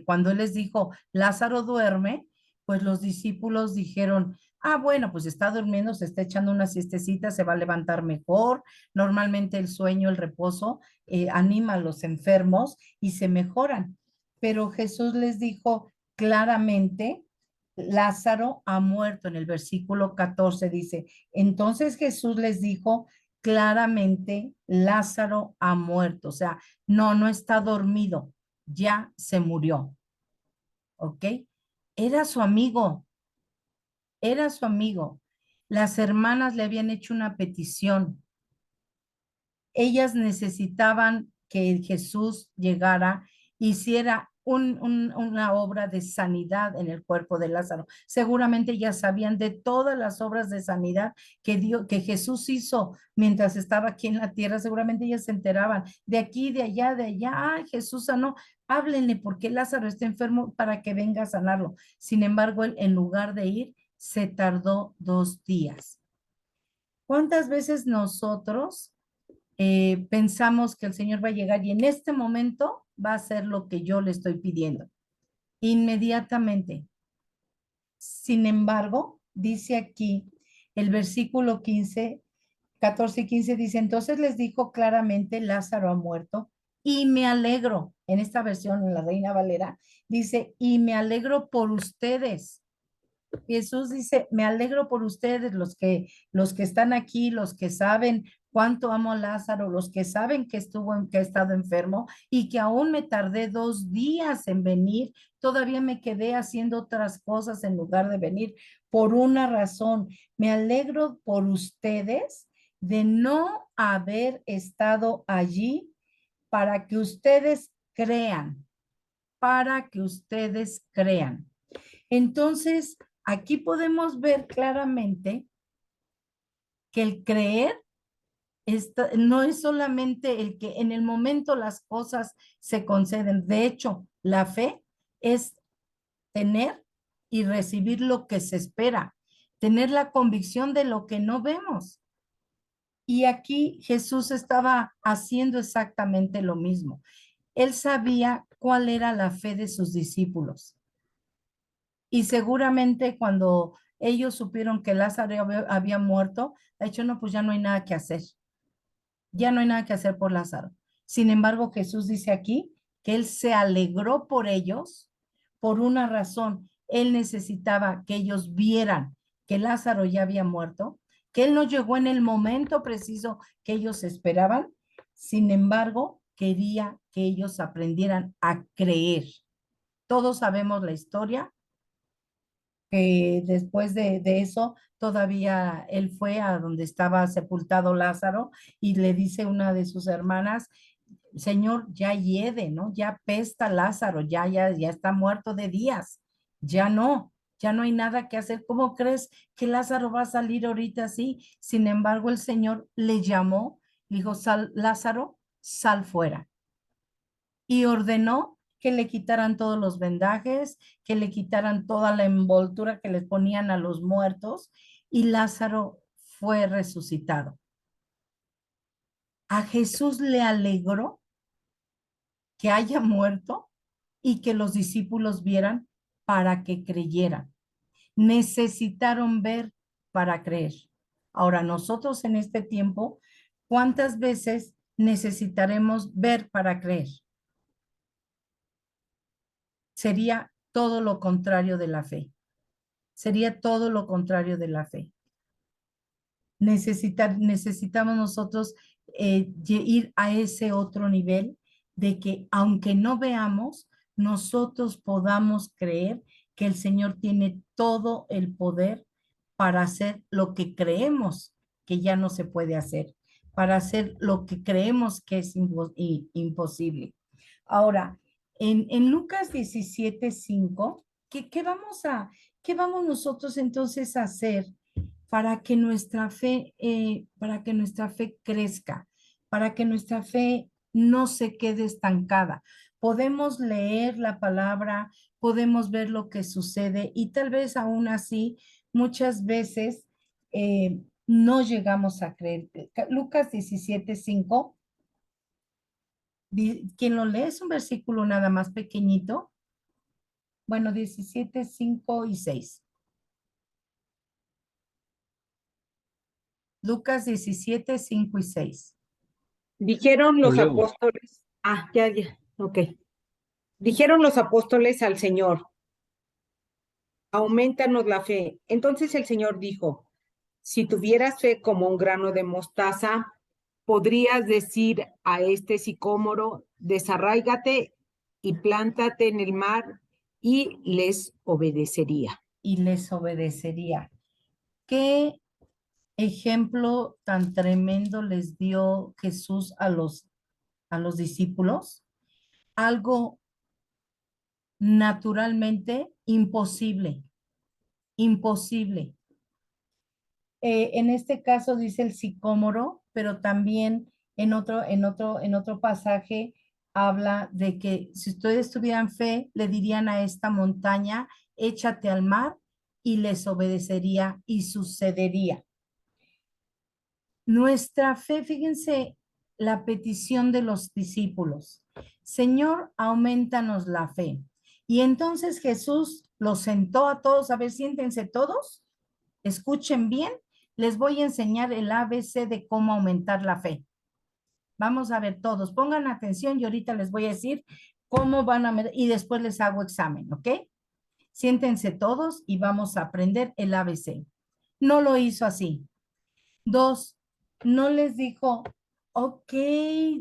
cuando él les dijo, Lázaro duerme, pues los discípulos dijeron, ah, bueno, pues está durmiendo, se está echando una siestecita, se va a levantar mejor. Normalmente el sueño, el reposo, anima a los enfermos y se mejoran. Pero Jesús les dijo claramente, Lázaro ha muerto. En el versículo 14 dice, entonces Jesús les dijo, claramente Lázaro ha muerto, o sea, no está dormido, ya se murió, ¿ok? Era su amigo, era su amigo. Las hermanas le habían hecho una petición. Ellas necesitaban que Jesús llegara, hiciera una obra de sanidad en el cuerpo de Lázaro. Seguramente ya sabían de todas las obras de sanidad que Jesús hizo mientras estaba aquí en la tierra. Seguramente ellas se enteraban de aquí, de allá, de allá. Ay, Jesús sanó. Háblenle porque Lázaro está enfermo para que venga a sanarlo. Sin embargo, él en lugar de ir, se tardó 2 días. ¿Cuántas veces nosotros pensamos que el Señor va a llegar y en este momento va a hacer lo que yo le estoy pidiendo? Inmediatamente. Sin embargo, dice aquí el versículo 15, 14 y 15 dice, entonces les dijo claramente, Lázaro ha muerto y me alegro, en esta versión, en la Reina Valera, dice, y me alegro por ustedes. Jesús dice, me alegro por ustedes, los que están aquí, los que saben cuánto amo a Lázaro, los que saben que ha estado enfermo y que aún me tardé 2 días en venir, todavía me quedé haciendo otras cosas en lugar de venir por una razón. Me alegro por ustedes de no haber estado allí para que ustedes crean, para que ustedes crean. Entonces, aquí podemos ver claramente que el creer no es solamente el que en el momento las cosas se conceden. De hecho, la fe es tener y recibir lo que se espera, tener la convicción de lo que no vemos. Y aquí Jesús estaba haciendo exactamente lo mismo. Él sabía cuál era la fe de sus discípulos. Y seguramente cuando ellos supieron que Lázaro había muerto, ha dicho, no, pues ya no hay nada que hacer. Ya no hay nada que hacer por Lázaro. Sin embargo, Jesús dice aquí que él se alegró por ellos por una razón. Él necesitaba que ellos vieran que Lázaro ya había muerto, que él no llegó en el momento preciso que ellos esperaban. Sin embargo, quería que ellos aprendieran a creer. Todos sabemos la historia, que después de eso todavía él fue a donde estaba sepultado Lázaro y le dice una de sus hermanas, Señor, ya hiede, ¿no? Ya pesta Lázaro, ya está muerto de días, ya no hay nada que hacer. ¿Cómo crees que Lázaro va a salir ahorita así? Sin embargo, el Señor le llamó, le dijo, Lázaro, sal fuera. Y ordenó que le quitaran todos los vendajes, que le quitaran toda la envoltura que les ponían a los muertos, y Lázaro fue resucitado. A Jesús le alegró que haya muerto y que los discípulos vieran para que creyeran. Necesitaron ver para creer. Ahora, nosotros en este tiempo, ¿cuántas veces necesitaremos ver para creer? Sería todo lo contrario de la fe. Sería todo lo contrario de la fe. Necesitamos nosotros ir a ese otro nivel de que aunque no veamos, nosotros podamos creer que el Señor tiene todo el poder para hacer lo que creemos que ya no se puede hacer, para hacer lo que creemos que es imposible. Ahora, en Lucas 17:5, ¿qué vamos nosotros entonces a hacer para que nuestra fe crezca, para que nuestra fe no se quede estancada? Podemos leer la palabra, podemos ver lo que sucede y tal vez aún así muchas veces no llegamos a creer. Lucas 17:5, ¿quién lo lee? Es un versículo nada más pequeñito. Bueno, 17:5 y 6. Lucas 17:5 y 6.
Dijeron
Lo
los
leo.
apóstoles, ya, ok. Dijeron los apóstoles al Señor, aumentanos la fe. Entonces el Señor dijo, si tuvieras fe como un grano de mostaza, podrías decir a este sicómoro, desarráigate y plántate en el mar, y les obedecería.
Y les obedecería. ¿Qué ejemplo tan tremendo les dio Jesús a los discípulos? Algo naturalmente imposible, imposible. En este caso dice el sicómoro, pero también en otro pasaje habla de que si ustedes tuvieran fe, le dirían a esta montaña, échate al mar y les obedecería y sucedería. Nuestra fe, fíjense la petición de los discípulos. Señor, aumentanos la fe. Y entonces Jesús los sentó a todos. A ver, siéntense todos. Escuchen bien. Les voy a enseñar el ABC de cómo aumentar la fe. Vamos a ver todos. Pongan atención y ahorita les voy a decir cómo van a... Y después les hago examen, ¿ok? Siéntense todos y vamos a aprender el ABC. No lo hizo así. 2, no les dijo, ok,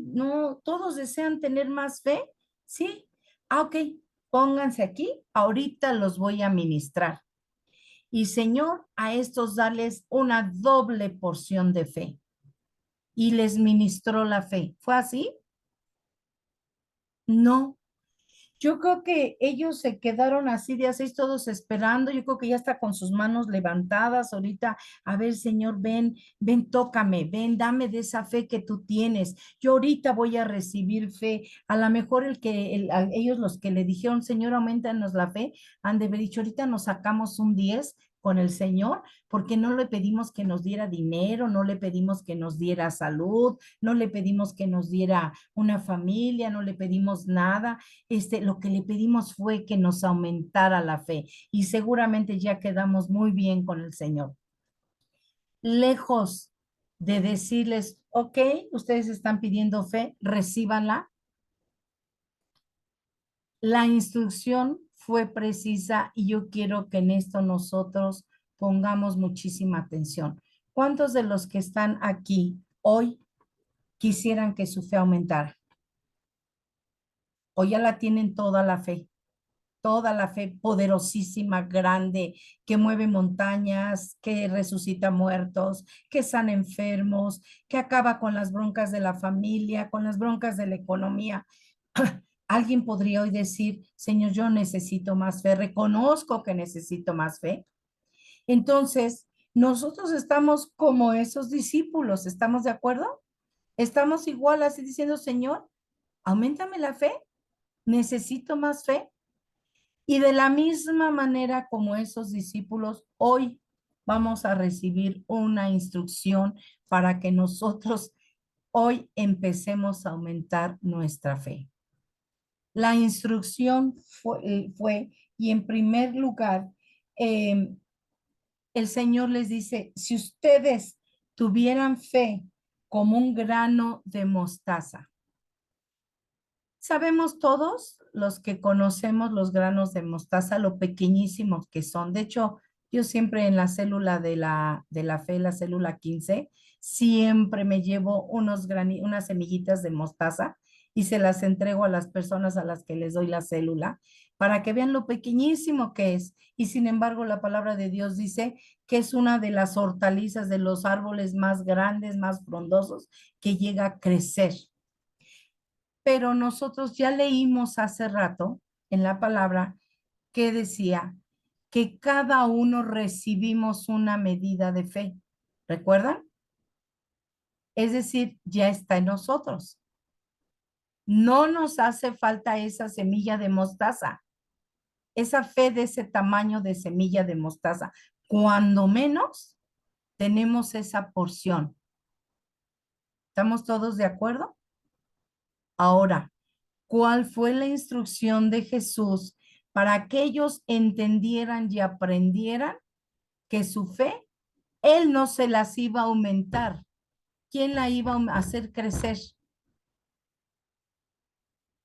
no, todos desean tener más fe, ¿sí? Ok, pónganse aquí, ahorita los voy a ministrar. Y Señor, a estos darles una doble porción de fe. Y les ministró la fe. ¿Fue así? No. Yo creo que ellos se quedaron así de a seis todos esperando. Yo creo que ya está con sus manos levantadas ahorita. A ver, Señor, ven, ven, tócame, ven, dame de esa fe que tú tienes. Yo ahorita voy a recibir fe. A lo mejor ellos los que le dijeron, Señor, aumentanos la fe, han de haber dicho, ahorita nos sacamos un 10 con el Señor, porque no le pedimos que nos diera dinero, no le pedimos que nos diera salud, no le pedimos que nos diera una familia, no le pedimos nada. Lo que le pedimos fue que nos aumentara la fe y seguramente ya quedamos muy bien con el Señor. Lejos de decirles, ok, ustedes están pidiendo fe, recíbanla. La instrucción fue precisa y yo quiero que en esto nosotros pongamos muchísima atención. ¿Cuántos de los que están aquí hoy quisieran que su fe aumentara? ¿O ya la tienen toda la fe? Toda la fe poderosísima, grande, que mueve montañas, que resucita muertos, que sana enfermos, que acaba con las broncas de la familia, con las broncas de la economía. Alguien podría hoy decir, Señor, yo necesito más fe, reconozco que necesito más fe. Entonces, nosotros estamos como esos discípulos, ¿estamos de acuerdo? Estamos igual así diciendo, Señor, auméntame la fe, necesito más fe. Y de la misma manera como esos discípulos, hoy vamos a recibir una instrucción para que nosotros hoy empecemos a aumentar nuestra fe. La instrucción fue y en primer lugar, el Señor les dice, si ustedes tuvieran fe como un grano de mostaza. Sabemos todos los que conocemos los granos de mostaza, lo pequeñísimos que son. De hecho, yo siempre en la célula de la fe, la célula 15, siempre me llevo unas semillitas de mostaza y se las entrego a las personas a las que les doy la célula para que vean lo pequeñísimo que es. Y sin embargo, la palabra de Dios dice que es una de las hortalizas, de los árboles más grandes, más frondosos, que llega a crecer. Pero nosotros ya leímos hace rato en la palabra que decía que cada uno recibimos una medida de fe. ¿Recuerdan? Es decir, ya está en nosotros. No nos hace falta esa semilla de mostaza, esa fe de ese tamaño de semilla de mostaza. Cuando menos tenemos esa porción. ¿Estamos todos de acuerdo? Ahora, ¿cuál fue la instrucción de Jesús para que ellos entendieran y aprendieran que su fe, Él no se las iba a aumentar? ¿Quién la iba a hacer crecer?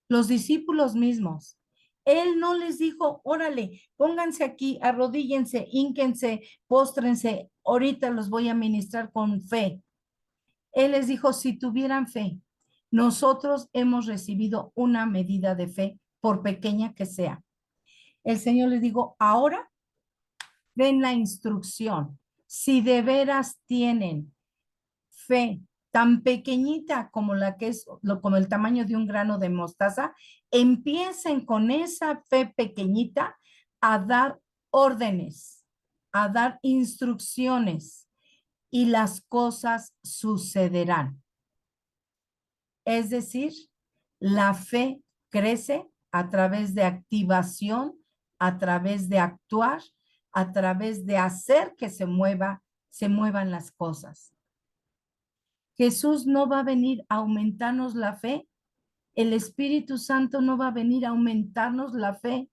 Los discípulos mismos. Él no les dijo, órale, pónganse aquí, arrodíllense, hínquense, póstrense, ahorita los voy a ministrar con fe. Él les dijo, si tuvieran fe, nosotros hemos recibido una medida de fe, por pequeña que sea. El Señor les dijo, ahora den la instrucción. Si de veras tienen fe tan pequeñita como la que es, como el tamaño de un grano de mostaza, empiecen con esa fe pequeñita a dar órdenes, a dar instrucciones y las cosas sucederán. Es decir, la fe crece a través de activación, a través de actuar, a través de hacer que se muevan las cosas. Jesús no va a venir a aumentarnos la fe. El Espíritu Santo no va a venir a aumentarnos la fe.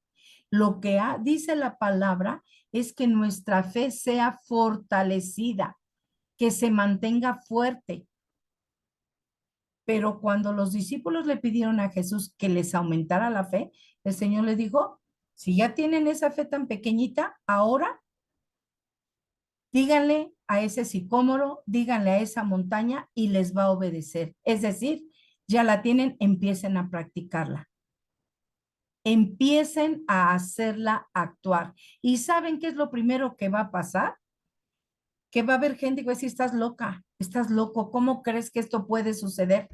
Lo que dice la palabra es que nuestra fe sea fortalecida, que se mantenga fuerte. Pero cuando los discípulos le pidieron a Jesús que les aumentara la fe, el Señor les dijo, si ya tienen esa fe tan pequeñita, ahora díganle a ese sicómoro, díganle a esa montaña y les va a obedecer. Es decir, ya la tienen, empiecen a practicarla. Empiecen a hacerla actuar. ¿Y saben qué es lo primero que va a pasar? Que va a haber gente que va a decir, estás loca, estás loco, ¿cómo crees que esto puede suceder?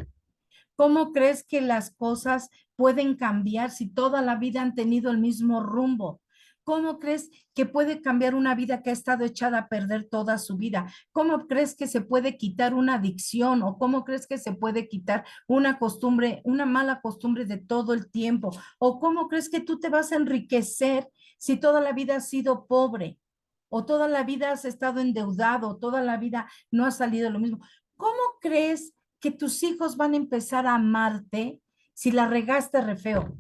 ¿Cómo crees que las cosas pueden cambiar si toda la vida han tenido el mismo rumbo? ¿Cómo crees que puede cambiar una vida que ha estado echada a perder toda su vida? ¿Cómo crees que se puede quitar una adicción o cómo crees que se puede quitar una costumbre, una mala costumbre de todo el tiempo? ¿O cómo crees que tú te vas a enriquecer si toda la vida has sido pobre? ¿O toda la vida has estado endeudado? ¿Toda la vida no ha salido lo mismo? ¿Cómo crees que tus hijos van a empezar a amarte si la regaste re feo?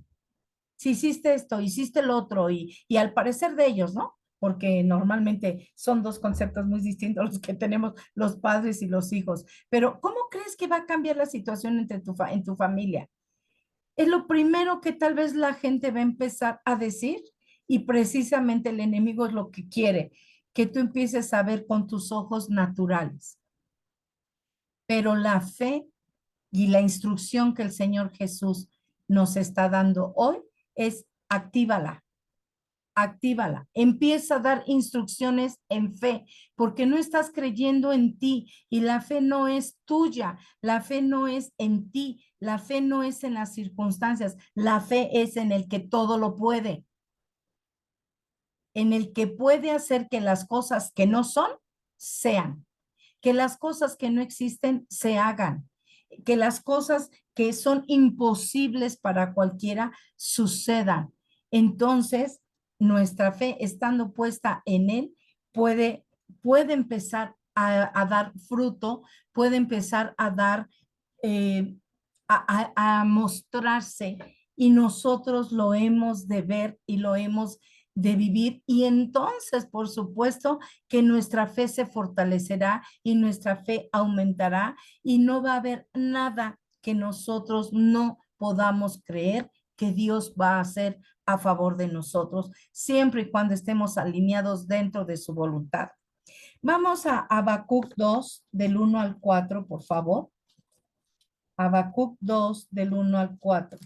Si hiciste esto, hiciste lo otro y al parecer de ellos, ¿no? Porque normalmente son dos conceptos muy distintos los que tenemos los padres y los hijos. Pero ¿cómo crees que va a cambiar la situación en tu familia? Es lo primero que tal vez la gente va a empezar a decir y precisamente el enemigo es lo que quiere, que tú empieces a ver con tus ojos naturales. Pero la fe y la instrucción que el Señor Jesús nos está dando hoy es actívala, actívala. Empieza a dar instrucciones en fe, porque no estás creyendo en ti y la fe no es tuya, la fe no es en ti, la fe no es en las circunstancias, la fe es en el que todo lo puede, en el que puede hacer que las cosas que no son, sean, que las cosas que no existen se hagan, que las cosas que son imposibles para cualquiera sucedan. Entonces, nuestra fe, estando puesta en Él, puede empezar a dar fruto, puede empezar a dar, a mostrarse, y nosotros lo hemos de ver y lo hemos de vivir. Y entonces, por supuesto, que nuestra fe se fortalecerá y nuestra fe aumentará y no va a haber nada que nosotros no podamos creer que Dios va a hacer a favor de nosotros, siempre y cuando estemos alineados dentro de su voluntad. Vamos a Habacuc 2, del 1 al 4, por favor. Habacuc 2, del 1 al 4.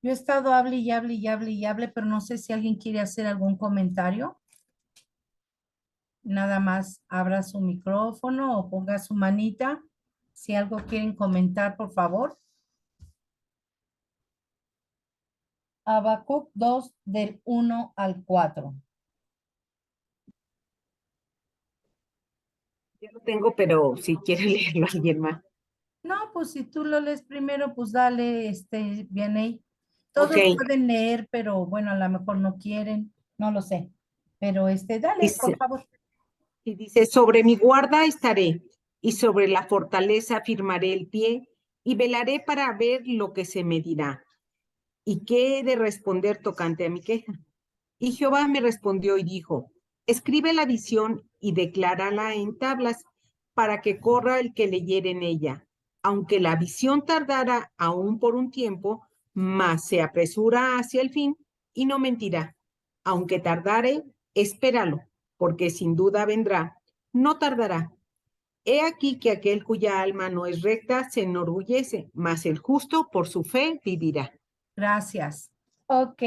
Yo he estado hable y hable y hable y hable, pero no sé si alguien quiere hacer algún comentario. Nada más abra su micrófono o ponga su manita. Si algo quieren comentar, por favor. Habacuc 2, del 1 al 4.
Yo lo tengo, pero si quiere leerlo alguien más.
No, pues si tú lo lees primero, pues dale, bien ahí. Todos
Ok.
pueden leer, pero bueno, a lo mejor no quieren, no lo sé. Pero dale, por
Dice,
favor.
y dice, sobre mi guarda estaré, y sobre la fortaleza firmaré el pie, y velaré para ver lo que se me dirá. ¿Y qué he de responder tocante a mi queja? Y Jehová me respondió y dijo, escribe la visión y declárala en tablas, para que corra el que leyere en ella. Aunque la visión tardara aún por un tiempo, mas se apresura hacia el fin y no mentirá. Aunque tardare, espéralo, porque sin duda vendrá, no tardará. He aquí que aquel cuya alma no es recta se enorgullece, mas el justo por su fe vivirá.
Gracias. Ok,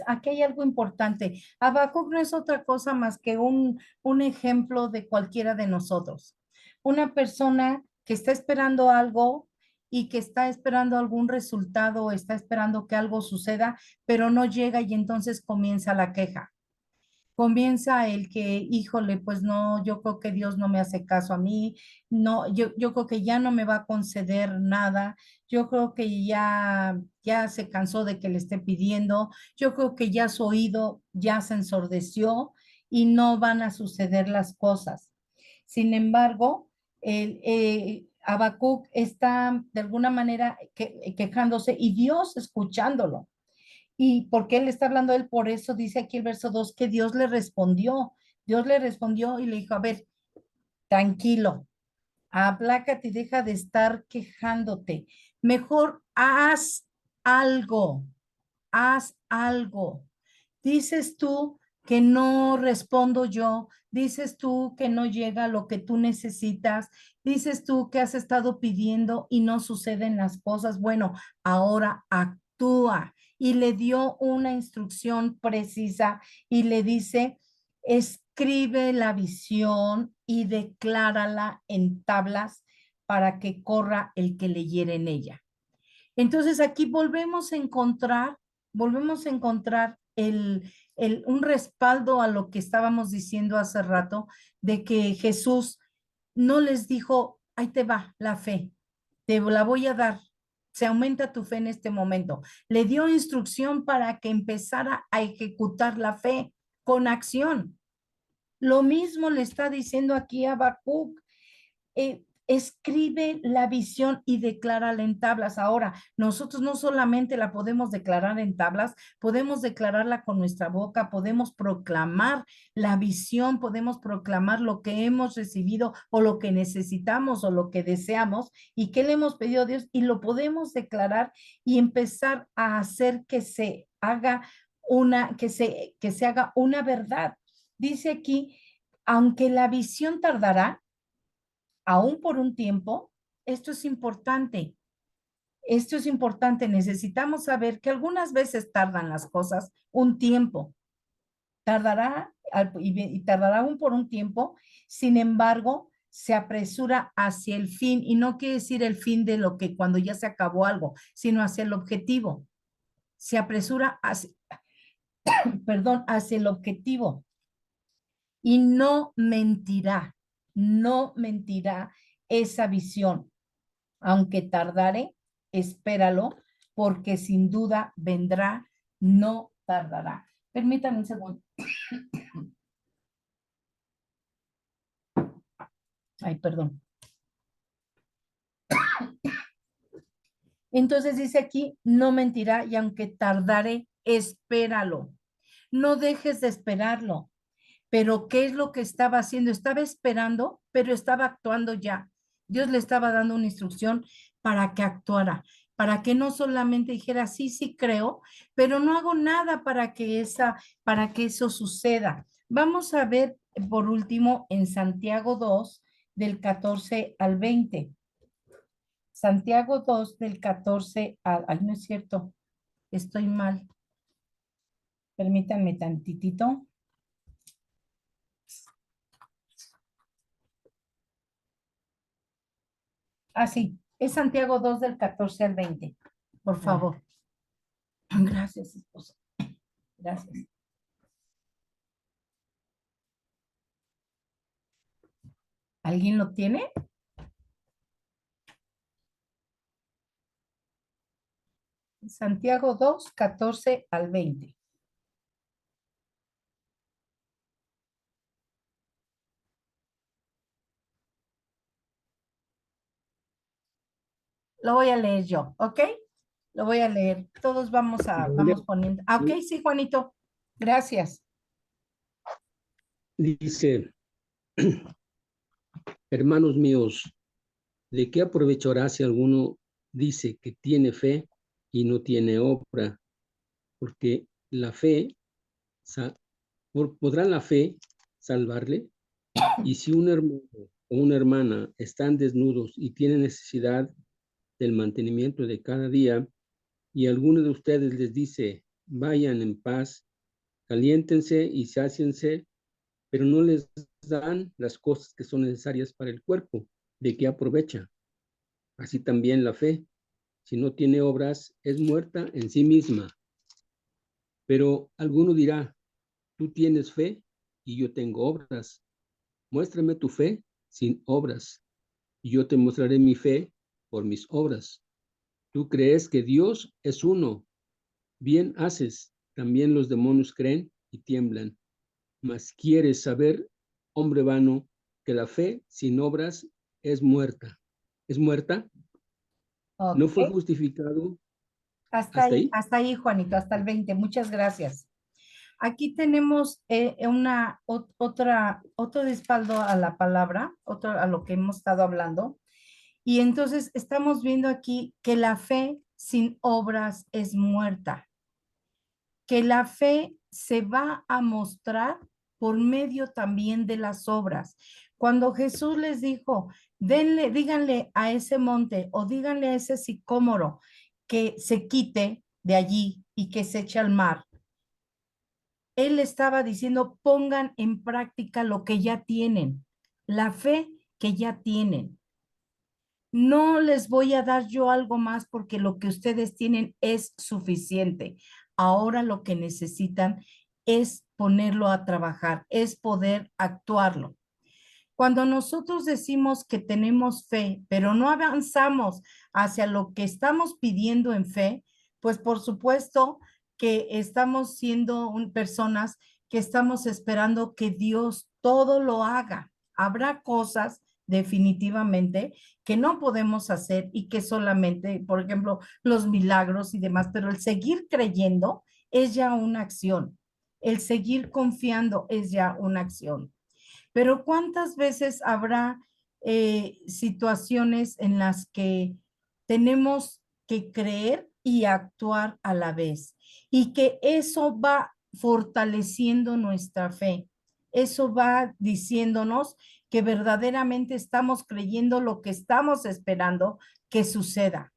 aquí hay algo importante. Habacuc no es otra cosa más que un ejemplo de cualquiera de nosotros. Una persona que está esperando algo y que está esperando algún resultado, está esperando que algo suceda, pero no llega y entonces comienza la queja. comienza el que, híjole, pues no, yo creo que Dios no me hace caso a mí, no, yo creo que ya no me va a conceder nada, yo creo que ya se cansó de que le esté pidiendo, yo creo que ya su oído ya se ensordeció y no van a suceder las cosas. Sin embargo, Habacuc está de alguna manera quejándose y Dios escuchándolo. Y porque él está hablando de él, por eso dice aquí el verso 2 que Dios le respondió. Dios le respondió y le dijo, a ver, tranquilo, aplácate y deja de estar quejándote. Mejor algo, haz algo. Dices tú que no respondo yo, dices tú que no llega lo que tú necesitas, dices tú que has estado pidiendo y no suceden las cosas. Bueno, ahora actúa. Y le dio una instrucción precisa y le dice, escribe la visión y declárala en tablas para que corra el que leyere en ella. Entonces aquí volvemos a encontrar un respaldo a lo que estábamos diciendo hace rato, de que Jesús no les dijo, ahí te va la fe, te la voy a dar, se aumenta tu fe en este momento. Le dio instrucción para que empezara a ejecutar la fe con acción. Lo mismo le está diciendo aquí a Habacuc. Escribe la visión y declárala en tablas. Ahora, nosotros no solamente la podemos declarar en tablas, podemos declararla con nuestra boca, podemos proclamar la visión, podemos proclamar lo que hemos recibido o lo que necesitamos o lo que deseamos y que le hemos pedido a Dios y lo podemos declarar y empezar a hacer que se haga que se haga una verdad. Dice aquí, aunque la visión tardará, aún por un tiempo, esto es importante. Esto es importante. Necesitamos saber que algunas veces tardan las cosas un tiempo. Tardará y tardará aún por un tiempo. Sin embargo, se apresura hacia el fin y no quiere decir el fin de lo que cuando ya se acabó algo, sino hacia el objetivo. Se apresura hacia, perdón, hacia el objetivo y no mentirá esa visión. Aunque tardare, espéralo, porque sin duda vendrá, no tardará. Permítanme un segundo. Ay, perdón. Entonces dice aquí, no mentirá y aunque tardare, espéralo. No dejes de esperarlo. Pero ¿qué es lo que estaba haciendo? Estaba esperando, pero estaba actuando ya. Dios le estaba dando una instrucción para que actuara, para que no solamente dijera, sí, sí creo, pero no hago nada para que eso suceda. Vamos a ver por último en Santiago 2, del 14 al 20. Santiago 2, del 14 al, ay, no es cierto, estoy mal. Permítanme tantitito. Ah, sí, es Santiago 2 del 14 al 20. Por favor. Gracias, esposa. Gracias. ¿Alguien lo tiene? Santiago 2, 14 al 20. Lo voy a leer yo, ¿ok? Lo voy a leer. Todos vamos poniendo. Ah, ok, sí, Juanito. Gracias.
Dice, hermanos míos, ¿de qué aprovechará si alguno dice que tiene fe y no tiene obra? Porque la fe, ¿podrá la fe salvarle? Y si un hermano o una hermana están desnudos y tienen necesidad del mantenimiento de cada día, y alguno de ustedes les dice, vayan en paz, caliéntense y sáciense, pero no les dan las cosas que son necesarias para el cuerpo, ¿de qué aprovecha? Así también la fe, si no tiene obras, es muerta en sí misma. Pero alguno dirá, tú tienes fe y yo tengo obras. Muéstrame tu fe sin obras, y yo te mostraré mi fe por mis obras. Tú crees que Dios es uno. Bien haces. También los demonios creen y tiemblan. Mas quieres saber, hombre vano, que la fe sin obras es muerta. ¿Es muerta? No
Ok,
fue justificado. ¿Hasta ahí?
hasta ahí, Juanito, hasta el 20. Muchas gracias. Aquí tenemos otro respaldo a la palabra, otro a lo que hemos estado hablando. Y entonces estamos viendo aquí que la fe sin obras es muerta, que la fe se va a mostrar por medio también de las obras. Cuando Jesús les dijo, díganle a ese monte o díganle a ese sicómoro que se quite de allí y que se eche al mar, él estaba diciendo, pongan en práctica lo que ya tienen, la fe que ya tienen. No les voy a dar yo algo más porque lo que ustedes tienen es suficiente. Ahora lo que necesitan es ponerlo a trabajar, es poder actuarlo. Cuando nosotros decimos que tenemos fe, pero no avanzamos hacia lo que estamos pidiendo en fe, pues por supuesto que estamos siendo personas que estamos esperando que Dios todo lo haga. Habrá cosas definitivamente que no podemos hacer y que solamente, por ejemplo, los milagros y demás, pero el seguir creyendo es ya una acción. El seguir confiando es ya una acción. Pero ¿cuántas veces habrá situaciones en las que tenemos que creer y actuar a la vez? Y que eso va fortaleciendo nuestra fe. Eso va diciéndonos que verdaderamente estamos creyendo lo que estamos esperando que suceda.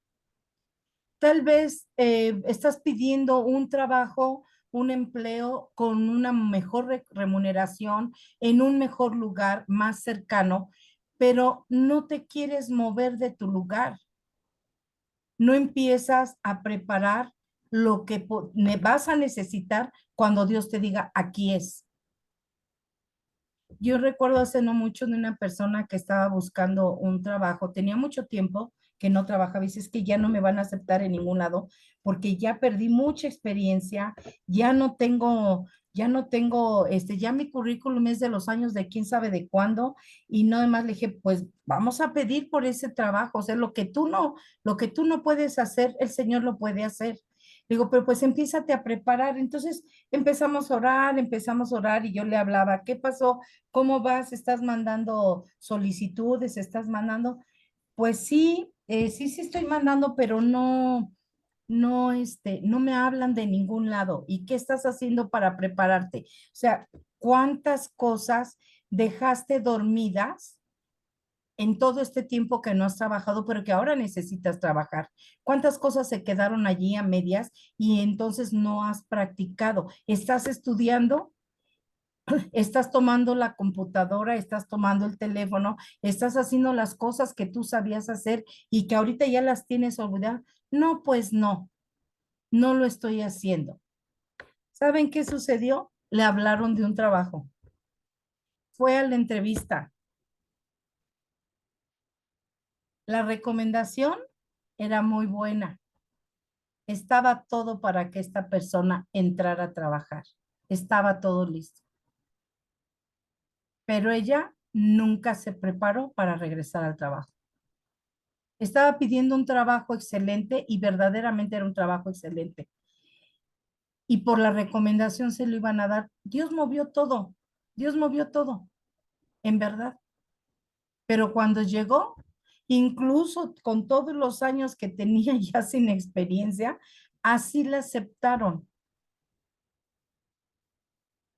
Tal vez estás pidiendo un trabajo, un empleo con una mejor remuneración, en un mejor lugar, más cercano, pero no te quieres mover de tu lugar. No empiezas a preparar lo que vas a necesitar cuando Dios te diga, aquí es. Yo recuerdo hace no mucho de una persona que estaba buscando un trabajo, tenía mucho tiempo que no trabajaba y dice, es que ya no me van a aceptar en ningún lado porque ya perdí mucha experiencia, ya mi currículum es de los años de quién sabe de cuándo y no demás le dije, pues vamos a pedir por ese trabajo, o sea, lo que tú no puedes hacer, el Señor lo puede hacer. Digo, pero pues empiézate a preparar. Entonces empezamos a orar y yo le hablaba, ¿qué pasó? ¿Cómo vas? ¿Estás mandando solicitudes? ¿Estás mandando? Pues sí, sí estoy mandando, pero no me hablan de ningún lado. ¿Y qué estás haciendo para prepararte? O sea, ¿cuántas cosas dejaste dormidas en todo este tiempo que no has trabajado, pero que ahora necesitas trabajar? ¿Cuántas cosas se quedaron allí a medias y entonces no has practicado? ¿Estás estudiando? Estás tomando la computadora, estás tomando el teléfono, estás haciendo las cosas que tú sabías hacer y que ahorita ya las tienes olvidadas. No, pues no lo estoy haciendo. ¿Saben qué sucedió? Le hablaron de un trabajo. Fue a la entrevista. La recomendación era muy buena. Estaba todo para que esta persona entrara a trabajar. Estaba todo listo. Pero ella nunca se preparó para regresar al trabajo. Estaba pidiendo un trabajo excelente y verdaderamente era un trabajo excelente. Y por la recomendación se lo iban a dar. Dios movió todo, en verdad. Pero cuando llegó, incluso con todos los años que tenía ya sin experiencia, así la aceptaron.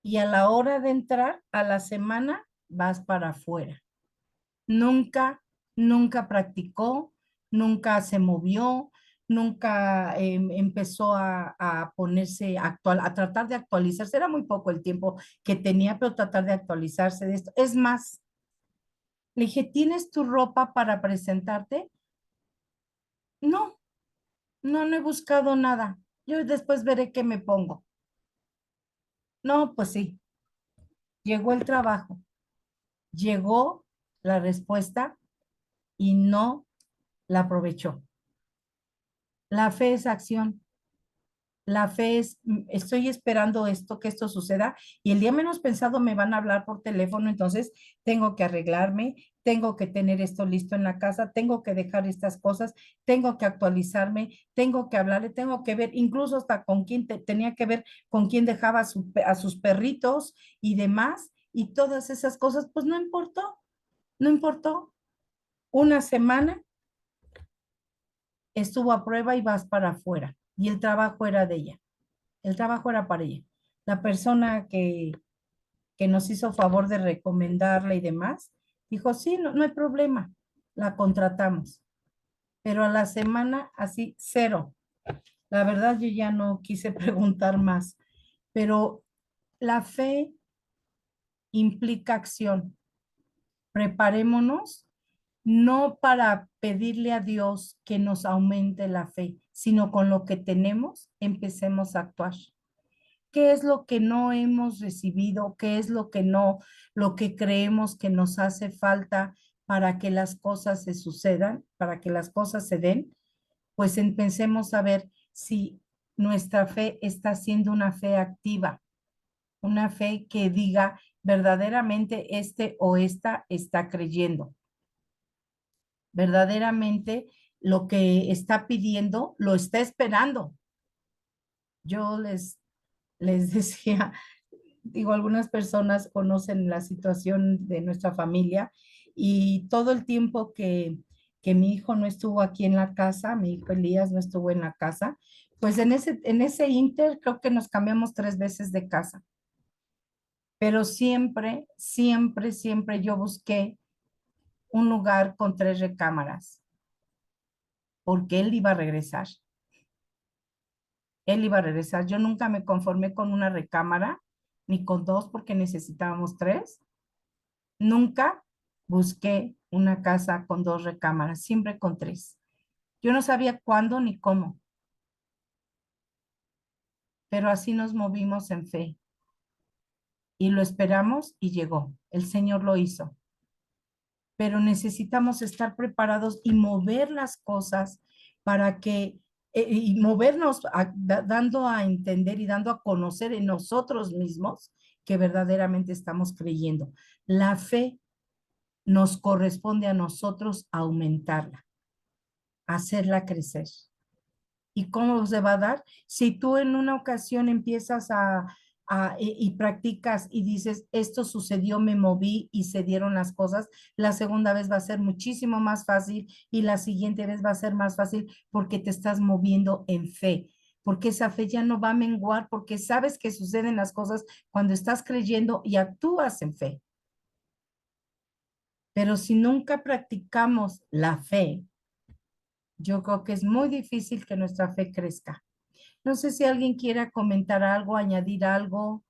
Y a la hora de entrar, a la semana, vas para afuera. Nunca practicó, nunca se movió, nunca empezó a ponerse actual, a tratar de actualizarse. Era muy poco el tiempo que tenía, pero tratar de actualizarse de esto. Es más, le dije, ¿tienes tu ropa para presentarte? No, no he buscado nada. Yo después veré qué me pongo. No, pues sí. Llegó el trabajo, llegó la respuesta y no la aprovechó. La fe es acción. La fe es, estoy esperando esto, que esto suceda, y el día menos pensado me van a hablar por teléfono, entonces tengo que arreglarme, tengo que tener esto listo en la casa, tengo que dejar estas cosas, tengo que actualizarme, tengo que hablarle, tengo que ver, incluso hasta con quién tenía que ver, con quién dejaba a sus perritos y demás, y todas esas cosas, pues no importó, no importó. Una semana estuvo a prueba y vas para afuera, y el trabajo era de ella. El trabajo era para ella. La persona que nos hizo favor de recomendarla y demás, dijo, sí, no, no hay problema, la contratamos. Pero a la semana, así, cero. La verdad, yo ya no quise preguntar más, pero la fe implica acción. Preparémonos no para pedirle a Dios que nos aumente la fe, sino con lo que tenemos, empecemos a actuar. ¿Qué es lo que no hemos recibido? ¿Qué es lo que no, lo que creemos que nos hace falta para que las cosas se sucedan, para que las cosas se den? Pues pensemos a ver si nuestra fe está siendo una fe activa, una fe que diga verdaderamente este o esta está creyendo, verdaderamente lo que está pidiendo lo está esperando. Yo les decía, digo, algunas personas conocen la situación de nuestra familia y todo el tiempo que mi hijo no estuvo aquí en la casa, mi hijo Elías no estuvo en la casa, pues en ese inter creo que nos cambiamos 3 veces de casa. Pero siempre, siempre, siempre yo busqué un lugar con 3 recámaras, porque él iba a regresar. Él iba a regresar. Yo nunca me conformé con una recámara, ni con 2, porque necesitábamos 3. Nunca busqué una casa con 2 recámaras, siempre con 3. Yo no sabía cuándo ni cómo, pero así nos movimos en fe y lo esperamos y llegó. El Señor lo hizo. Pero necesitamos estar preparados y mover las cosas para que, y movernos dando a entender y dando a conocer en nosotros mismos que verdaderamente estamos creyendo. La fe nos corresponde a nosotros aumentarla, hacerla crecer. ¿Y cómo se va a dar? Si tú en una ocasión empiezas y practicas y dices, esto sucedió, me moví y se dieron las cosas, la segunda vez va a ser muchísimo más fácil y la siguiente vez va a ser más fácil porque te estás moviendo en fe, porque esa fe ya no va a menguar, porque sabes que suceden las cosas cuando estás creyendo y actúas en fe. Pero si nunca practicamos la fe, yo creo que es muy difícil que nuestra fe crezca. No sé si alguien quiera comentar algo, añadir algo,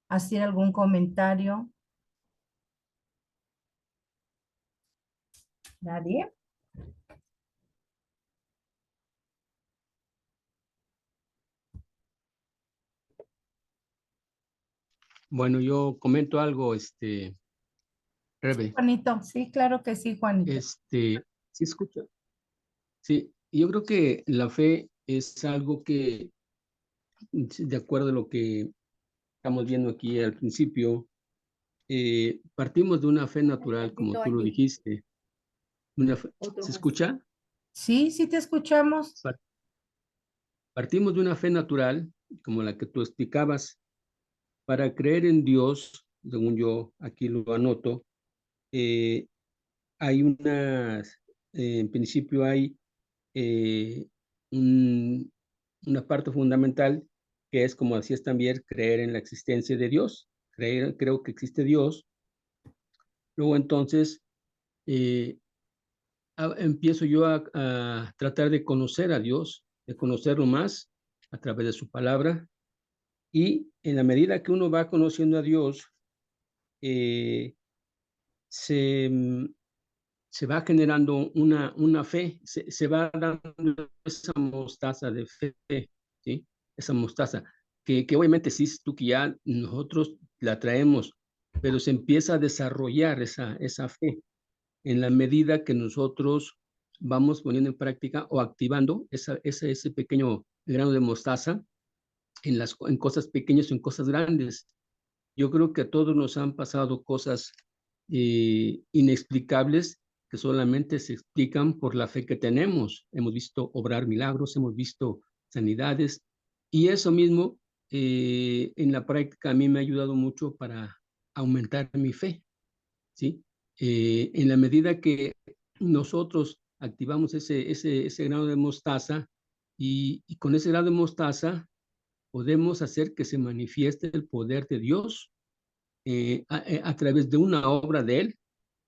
hacer algún comentario. ¿Nadie?
Bueno, yo comento algo, Rebe.
Juanito, sí, claro que sí, Juanito.
¿Sí escucha? Sí, yo creo que la fe es algo que, de acuerdo a lo que estamos viendo aquí al principio, partimos de una fe natural, como tú lo dijiste. ¿Se escucha?
Sí, sí te escuchamos.
Partimos de una fe natural, como la que tú explicabas, para creer en Dios, según yo aquí lo anoto. Hay en principio hay eh, una parte fundamental que es, como decías también, creer en la existencia de Dios. Creo que existe Dios. Luego entonces eh, empiezo yo a tratar de conocer a Dios, de conocerlo más a través de su palabra. Y en la medida que uno va conociendo a Dios, eh, se, se va generando una fe, se va dando esa mostaza de fe, ¿sí? Esa mostaza, que obviamente sí, tú que ya nosotros la traemos pero se empieza a desarrollar esa fe en la medida que nosotros vamos poniendo en práctica o activando ese pequeño grano de mostaza en cosas pequeñas o en cosas grandes. Yo creo que a todos nos han pasado cosas inexplicables que solamente se explican por la fe que tenemos. Hemos visto obrar milagros, hemos visto sanidades, y eso mismo en la práctica a mí me ha ayudado mucho para aumentar mi fe, ¿sí? En la medida que nosotros activamos ese grano de mostaza, y con ese grano de mostaza podemos hacer que se manifieste el poder de Dios a través de una obra de Él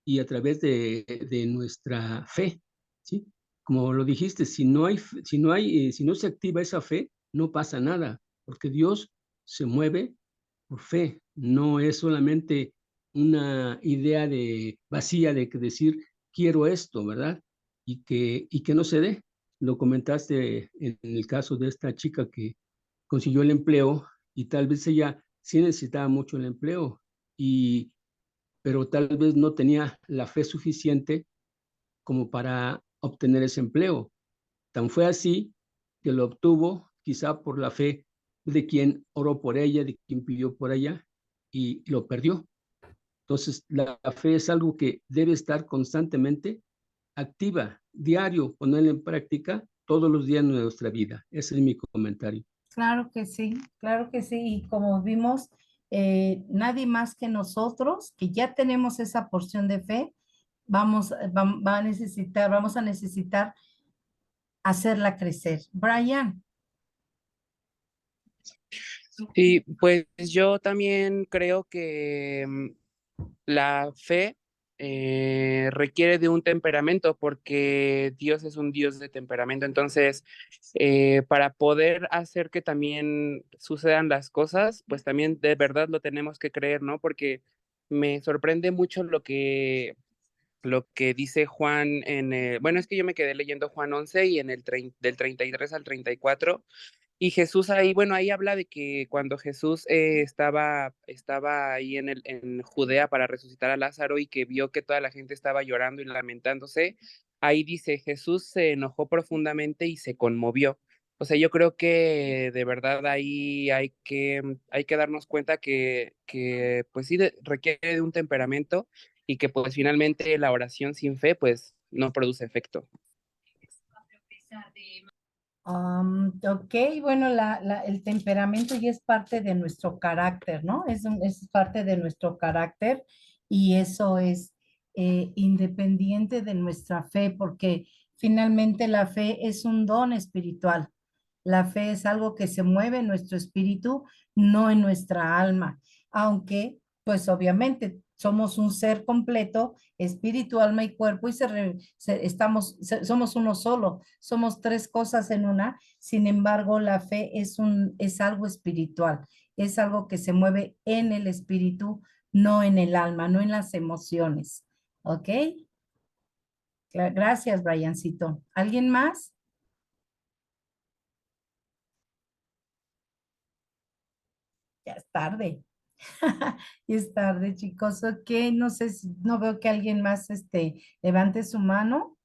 y a través de nuestra fe, ¿sí? Como lo dijiste, si no se activa esa fe, no pasa nada, porque Dios se mueve por fe, no es solamente una idea vacía de decir, quiero esto, ¿verdad? Y que no se dé. Lo comentaste en el caso de esta chica que consiguió el empleo, y tal vez ella sí necesitaba mucho el empleo, pero tal vez no tenía la fe suficiente como para obtener ese empleo. Tan fue así que lo obtuvo quizá por la fe de quien oró por ella, de quien pidió por ella, y lo perdió. Entonces, la fe es algo que debe estar constantemente activa, diario, ponerla en práctica todos los días de nuestra vida. Ese es mi comentario.
Claro que sí. Y como vimos, nadie más que nosotros, que ya tenemos esa porción de fe, vamos a necesitar hacerla crecer. Brian.
Sí, pues yo también creo que la fe requiere de un temperamento, porque Dios es un Dios de temperamento. Entonces, para poder hacer que también sucedan las cosas, pues también de verdad lo tenemos que creer, ¿no? Porque me sorprende mucho lo que dice Juan bueno, es que yo me quedé leyendo Juan 11 y en del 33 al 34. Y Jesús ahí, bueno, ahí habla de que cuando Jesús estaba ahí en Judea para resucitar a Lázaro, y que vio que toda la gente estaba llorando y lamentándose, ahí dice, Jesús se enojó profundamente y se conmovió. O sea, yo creo que de verdad ahí hay que darnos cuenta que pues sí requiere de un temperamento, y que pues finalmente la oración sin fe pues no produce efecto.
Ok, bueno, el temperamento ya es parte de nuestro carácter, ¿no? Es parte de nuestro carácter, y eso es independiente de nuestra fe, porque finalmente la fe es un don espiritual. La fe es algo que se mueve en nuestro espíritu, no en nuestra alma, aunque pues obviamente somos un ser completo, espíritu, alma y cuerpo, y somos uno solo, somos tres cosas en una. Sin embargo, la fe es algo espiritual, es algo que se mueve en el espíritu, no en el alma, no en las emociones. ¿Ok? Gracias, Briancito. ¿Alguien más? Ya es tarde. Y es tarde, chicos. Ok, no sé, no veo que alguien más levante su mano.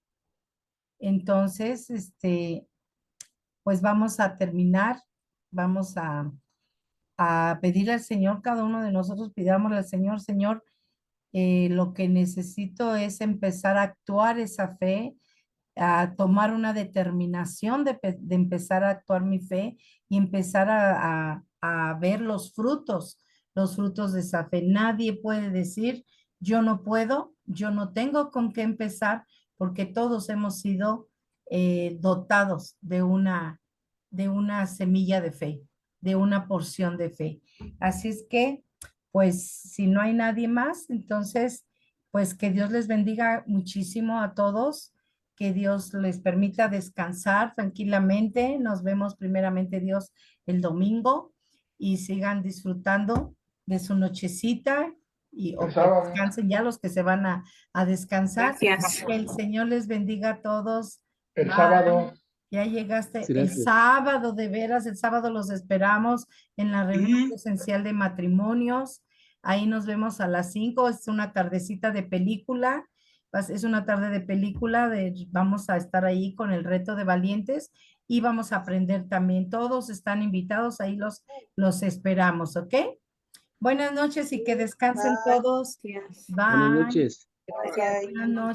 Entonces, pues vamos a terminar. Vamos a pedirle al Señor, cada uno de nosotros pidámosle al Señor, Señor, lo que necesito es empezar a actuar esa fe, a tomar una determinación de empezar a actuar mi fe y empezar a ver los frutos de esa fe. Nadie puede decir, yo no puedo, yo no tengo con qué empezar, porque todos hemos sido dotados de una semilla de fe, de una porción de fe. Así es que, pues, si no hay nadie más, entonces, pues que Dios les bendiga muchísimo a todos, que Dios les permita descansar tranquilamente. Nos vemos primeramente Dios el domingo, y sigan disfrutando de su nochecita, o que descansen ya los que se van a descansar.
Gracias.
Que el Señor les bendiga a todos.
El
Bye.
sábado.
Ya llegaste el
Gracias.
sábado, de veras, el sábado los esperamos en la reunión presencial de matrimonios Ahí nos vemos a las 5. Es una tardecita de película. Es una tarde de película. Vamos a estar ahí con el reto de valientes y vamos a aprender también. Todos están invitados. Ahí los esperamos, ¿ok? Buenas noches y que descansen todos.
Gracias.
Buenas
Bye.
noches.
Gracias.
Buenas noches.